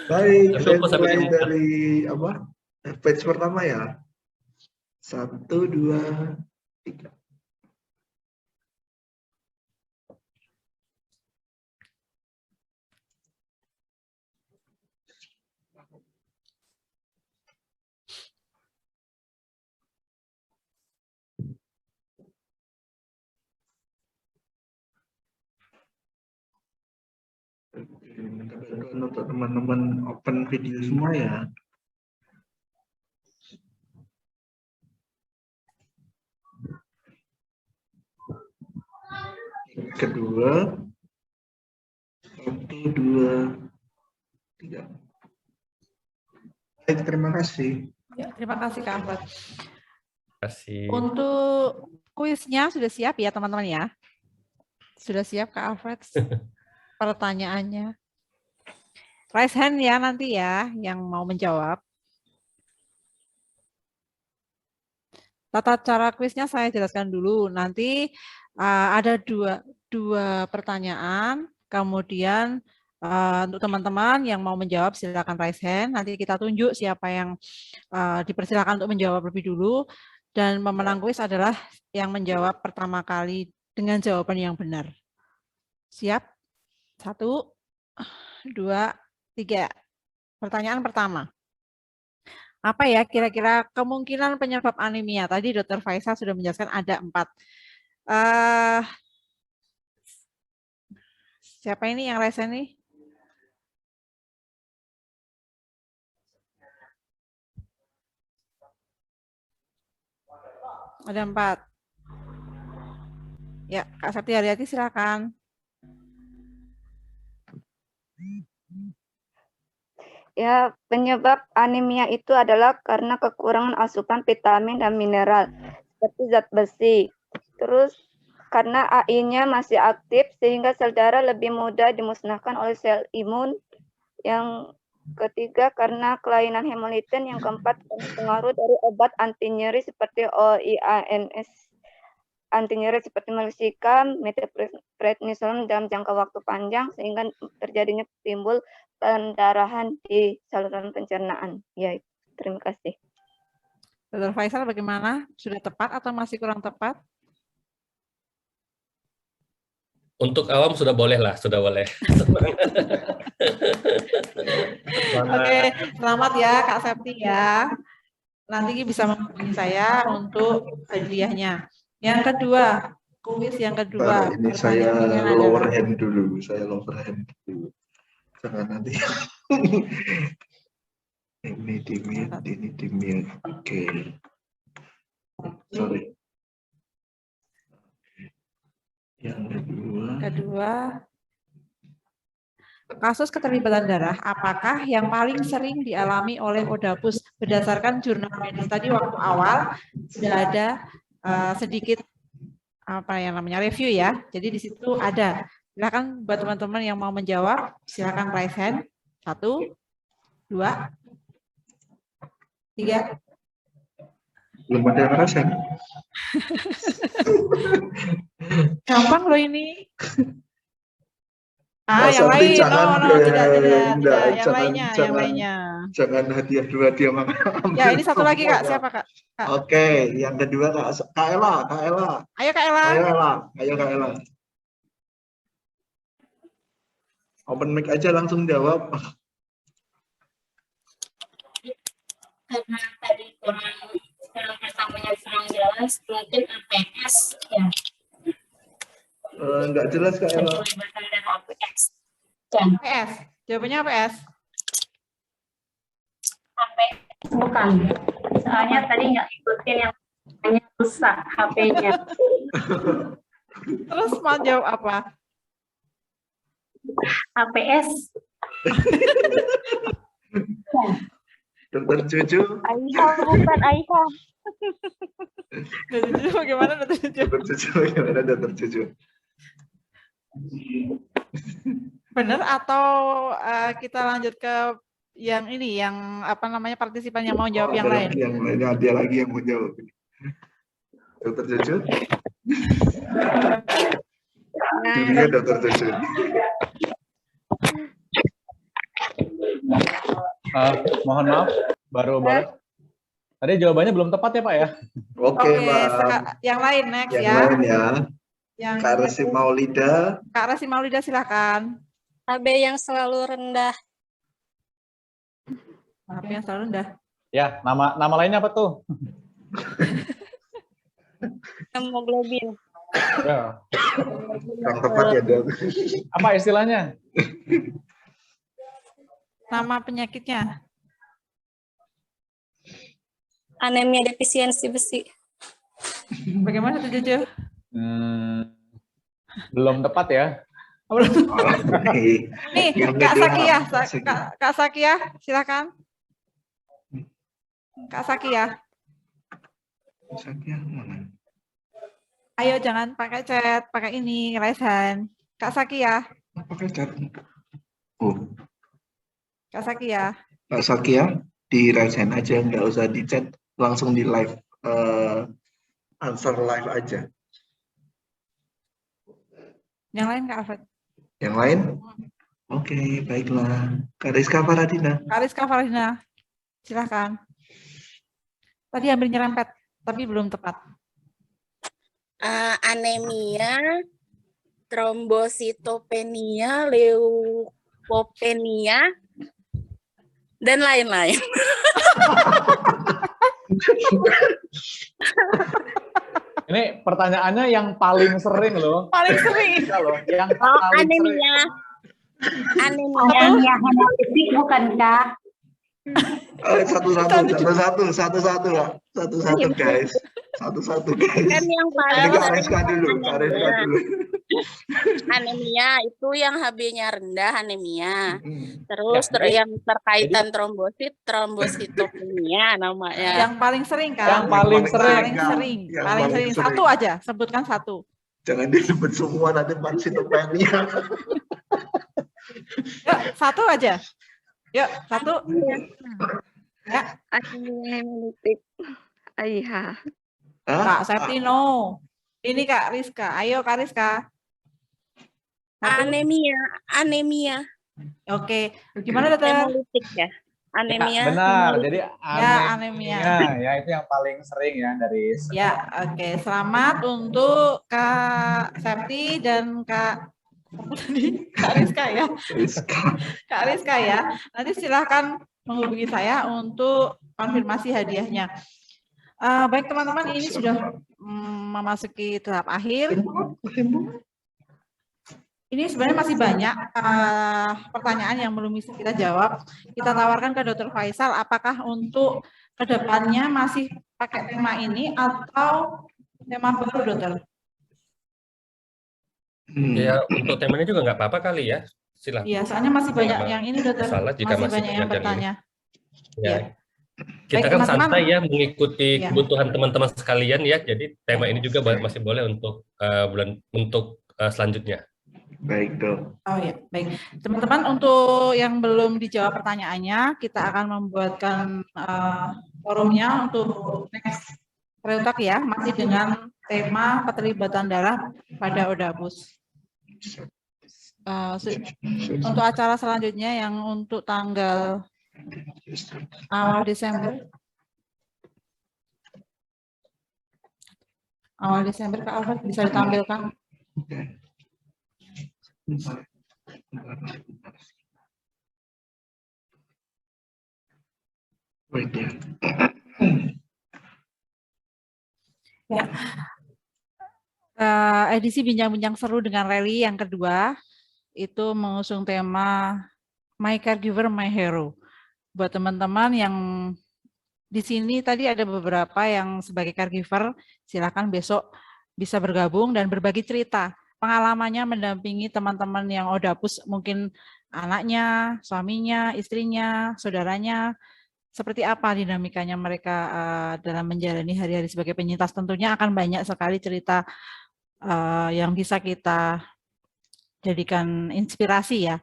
S6: Baik, saya mulai dari apa? Page pertama ya. 1, 2, 3. Untuk teman-teman open video semua ya. Kedua, 1, 2, 3. Baik, terima kasih.
S1: Ya, terima kasih Kak Alfred.
S4: Terima kasih.
S1: Untuk kuisnya sudah siap ya teman-teman ya? Sudah siap Kak Alfred? Pertanyaannya. Raise hand ya nanti ya yang mau menjawab. Tata cara kuisnya saya jelaskan dulu. Nanti ada dua pertanyaan, kemudian untuk teman-teman yang mau menjawab silakan raise hand. Nanti kita tunjuk siapa yang dipersilakan untuk menjawab lebih dulu. Dan pemenang kuis adalah yang menjawab pertama kali dengan jawaban yang benar. Siap? 1, 2, 3. Pertanyaan pertama. Apa ya kira-kira kemungkinan penyebab anemia? Tadi Dr. Faisal sudah menjelaskan ada 4. Siapa ini yang raise nih? Ada 4. Ya, Kak Septi Haryati silakan.
S10: Ya, penyebab anemia itu adalah karena kekurangan asupan vitamin dan mineral seperti zat besi. Terus karena AI-nya masih aktif sehingga sel darah lebih mudah dimusnahkan oleh sel imun. Yang ketiga karena kelainan hemolitin. Yang keempat pengaruh dari obat anti nyeri seperti OIANS, anti nyeri seperti meloxicam, methylprednisolone dalam jangka waktu panjang sehingga terjadinya timbul pendarahan di saluran pencernaan. Ya, terima kasih.
S1: Dr. Faisal bagaimana? Sudah tepat atau masih kurang tepat?
S4: Untuk awam sudah boleh lah, sudah boleh.
S1: Oke, selamat ya Kak Septi ya. Nanti bisa menghubungi saya untuk hadiahnya. Yang kedua, kuis yang kedua.
S6: Ini saya lower hand dulu, dulu. Jangan nanti. Ini di-mute. Oke. Sorry. Yang
S1: kedua, kasus keterlibatan darah, apakah yang paling sering dialami oleh Odapus? Berdasarkan jurnal medis tadi waktu awal sudah ada sedikit apa yang namanya review ya. Jadi di situ ada. Silakan buat teman-teman yang mau menjawab, silakan raise hand. 1, 2, 3.
S6: Belum ada yang raise hand.
S1: Gampang loh ini. Yang lain. Tidak. Yang lainnya.
S6: Jangan hadiah makan.
S1: Ya, ini satu lagi Kak. Siapa Kak?
S6: Oke, yang kedua Kak Ella.
S1: Ayo Kak Ella.
S6: Ayo Kak Ella. Open mic aja langsung jawab.
S9: Karena tadi kurang pertamanya kurang jelas, mungkin APS ya.
S6: Enggak jelas Kak Ella.
S9: APS.
S1: Jawabannya APS.
S9: APS bukan. Soalnya tadi nggak ikutin yang hanya rusak HP-nya.
S1: Terus mau jawab apa?
S9: APS.
S6: Dokter Cucu.
S3: Aiha bukan Aiha.
S1: Dokter Cucu bagaimana Dokter Cucu?
S6: Dokter Cucu bagaimana Dokter Cucu?
S1: Benar atau kita lanjut ke yang ini, yang apa namanya partisipan yang mau jawab yang lain?
S6: Yang lainnya dia lagi yang mau jawab. Dokter Cucu. Jadinya Dokter Cucu.
S5: Mohon maaf, baru tadi jawabannya belum tepat ya Pak ya?
S6: Oke, Mbak.
S1: Yang lain next
S6: Yang
S1: ya.
S6: lain ya.
S1: Yang
S6: Kak Resi Maulida.
S1: Kak Resi Maulida silakan.
S11: HB yang selalu rendah.
S1: HB yang selalu rendah.
S5: Ya, nama lainnya apa tuh?
S11: Hemoglobin.
S5: Ya.
S6: Yang tepat ya, Dok.
S5: Apa istilahnya?
S1: Nama penyakitnya.
S11: Anemia defisiensi besi.
S1: Bagaimana tuh Jojo?
S5: Belum tepat ya.
S1: Nih, Kak Sakia, Kak Sakia, silakan. Kak Sakia.
S6: Sakia mana?
S1: Ayo jangan pakai chat, pakai ini, raise hand. Kak Sakia.
S6: Pakai chat. Oh.
S1: Kak Sakia.
S6: Kak Sakia di raise hand aja, nggak usah di chat, langsung di live, answer live aja.
S1: Yang lain Kak Alfred.
S6: Yang lain? Oke, baiklah. Kak Rizka Faradina.
S1: Kak Rizka Faradina, silakan. Tadi hampir nyerempet, tapi belum tepat.
S11: Anemia, trombositopenia, leukopenia, dan lain-lain.
S5: Ini pertanyaannya yang paling sering loh.
S1: Paling sering.
S5: Loh, yang paling
S11: anemia.
S5: sering.
S9: Anemia hemolitik bukan Kak?
S6: Satu-satu guys. Satu-satu guys.
S11: Kan yang paling
S6: Kak Rizka dulu.
S11: Anemia itu yang HB-nya rendah, anemia. Terus yang terkaitan trombositopenia namanya.
S1: Yang paling sering kan?
S5: Yang paling sering.
S1: Paling sering. Satu aja, sebutkan satu.
S6: Jangan disebut semua, nanti pansitopenia.
S1: Yuk, satu aja. Yuk, satu. Ya.
S13: Anemia hemolitik. Aiha.
S1: Kak Septino. Ini Kak Rizka. Ayo Kak Rizka.
S11: Anemia.
S1: Oke. Gimana Dokter?
S11: Hemolitik ya. Anemia.
S5: Ya, benar.
S11: hemolitik.
S5: Jadi
S1: anemia.
S5: Ya, itu yang paling sering ya dari.
S1: Ya, oke. Selamat untuk Kak Septi dan Kak Rizka ya. Kak Rizka ya. Nanti silahkan menghubungi saya untuk konfirmasi hadiahnya. Baik teman-teman, ini sudah memasuki tahap akhir. Ini sebenarnya masih banyak pertanyaan yang belum bisa kita jawab. Kita tawarkan ke Dr. Faisal, apakah untuk kedepannya masih pakai tema ini atau tema baru, Dokter?
S4: Ya, untuk temanya juga nggak apa-apa kali ya. Silahkan.
S1: Iya, soalnya masih banyak yang ini, Dokter.
S4: Salah jika masih
S1: banyak yang bertanya.
S4: Ya. Kita
S1: baik,
S4: kan santai ya mengikuti kebutuhan teman-teman sekalian ya. Jadi tema ini juga masih boleh untuk selanjutnya.
S6: Baik, Dok.
S1: Oh ya, baik. Teman-teman, untuk yang belum dijawab pertanyaannya, kita akan membuatkan forumnya untuk next Reotak ya, masih dengan tema keterlibatan darah pada Odapus. Untuk acara selanjutnya yang untuk tanggal awal Desember. Awal Desember, Kak Alfred, bisa ditampilkan. Ya. Edisi Bincang-Bincang Seru dengan Rally yang kedua itu mengusung tema My Caregiver, My Hero. Buat teman-teman yang di sini tadi ada beberapa yang sebagai caregiver, silakan besok bisa bergabung dan berbagi cerita pengalamannya mendampingi teman-teman yang ODAPUS, mungkin anaknya, suaminya, istrinya, saudaranya, seperti apa dinamikanya mereka dalam menjalani hari-hari sebagai penyintas. Tentunya akan banyak sekali cerita yang bisa kita jadikan inspirasi ya.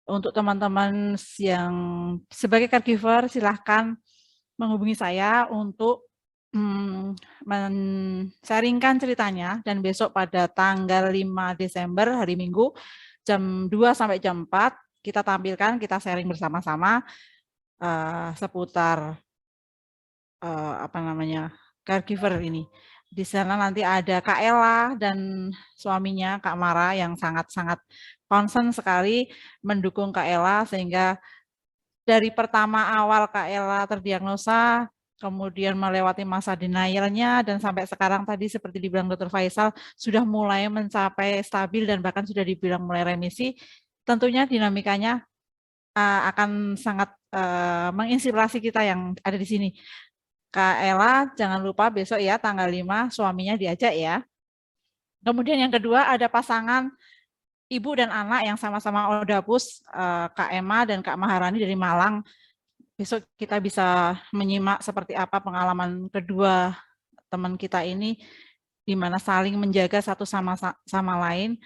S1: Untuk teman-teman yang sebagai caregiver, silahkan menghubungi saya untuk men-sharingkan ceritanya, dan besok pada tanggal 5 Desember hari Minggu jam 2 sampai jam 4 kita tampilkan, kita sharing bersama-sama seputar apa namanya caregiver ini. Di sana nanti ada Kak Ella dan suaminya Kak Mara yang sangat-sangat concern sekali mendukung Kak Ella, sehingga dari pertama awal Kak Ella terdiagnosa, kemudian melewati masa denialnya, dan sampai sekarang tadi seperti dibilang Dr. Faisal sudah mulai mencapai stabil dan bahkan sudah dibilang mulai remisi. Tentunya dinamikanya akan sangat menginspirasi kita yang ada di sini. Kak Ella, jangan lupa besok ya tanggal 5 suaminya diajak ya. Kemudian yang kedua ada pasangan ibu dan anak yang sama-sama ODAPUS, Kak Emma dan Kak Maharani dari Malang. Besok kita bisa menyimak seperti apa pengalaman kedua teman kita ini, di mana saling menjaga satu sama lain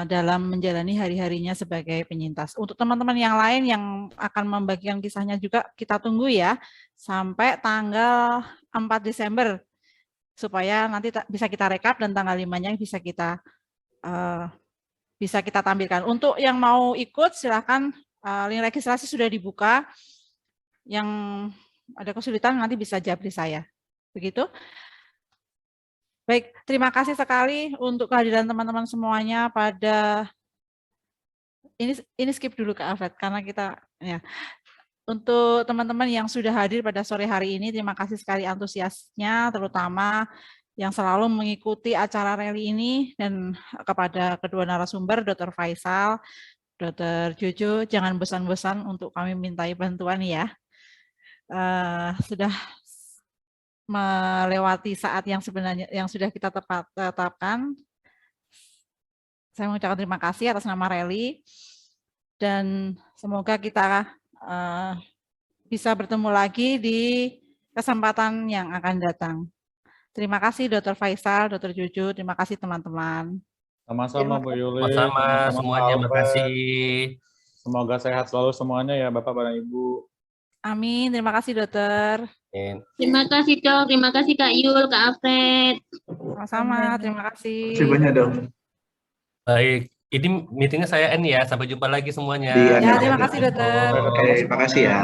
S1: dalam menjalani hari-harinya sebagai penyintas. Untuk teman-teman yang lain yang akan membagikan kisahnya juga kita tunggu ya sampai tanggal 4 Desember supaya nanti bisa kita rekap dan tanggal 5-nya bisa kita tampilkan. Untuk yang mau ikut silakan, link registrasi sudah dibuka. Yang ada kesulitan nanti bisa japri saya. Begitu. Baik, terima kasih sekali untuk kehadiran teman-teman semuanya pada ini skip dulu Kak Alfred karena kita ya. Untuk teman-teman yang sudah hadir pada sore hari ini, terima kasih sekali antusiasnya, terutama yang selalu mengikuti acara rally ini, dan kepada kedua narasumber, Dr. Faisal, Dr. Jojo, jangan bosan-bosan untuk kami mintai bantuan ya. Sudah melewati saat yang sebenarnya yang sudah kita tetapkan. Saya mengucapkan terima kasih atas nama rally, dan semoga kita bisa bertemu lagi di kesempatan yang akan datang. Terima kasih Dr. Faisal, Dr. Jojo, terima kasih teman-teman.
S5: Sama-sama Bu Yuli.
S4: Sama-sama semuanya, terima kasih.
S5: Semoga sehat selalu semuanya ya Bapak dan Ibu.
S1: Amin, terima kasih dokter.
S9: Terima kasih Dok, terima kasih Kak Yul, Kak Alfred.
S1: Sama-sama, terima kasih.
S6: Terima kasih banyak Dok.
S4: Baik, ini meetingnya saya end ya, sampai jumpa lagi semuanya.
S1: Ya, terima kasih dokter.
S6: Oke, terima kasih ya.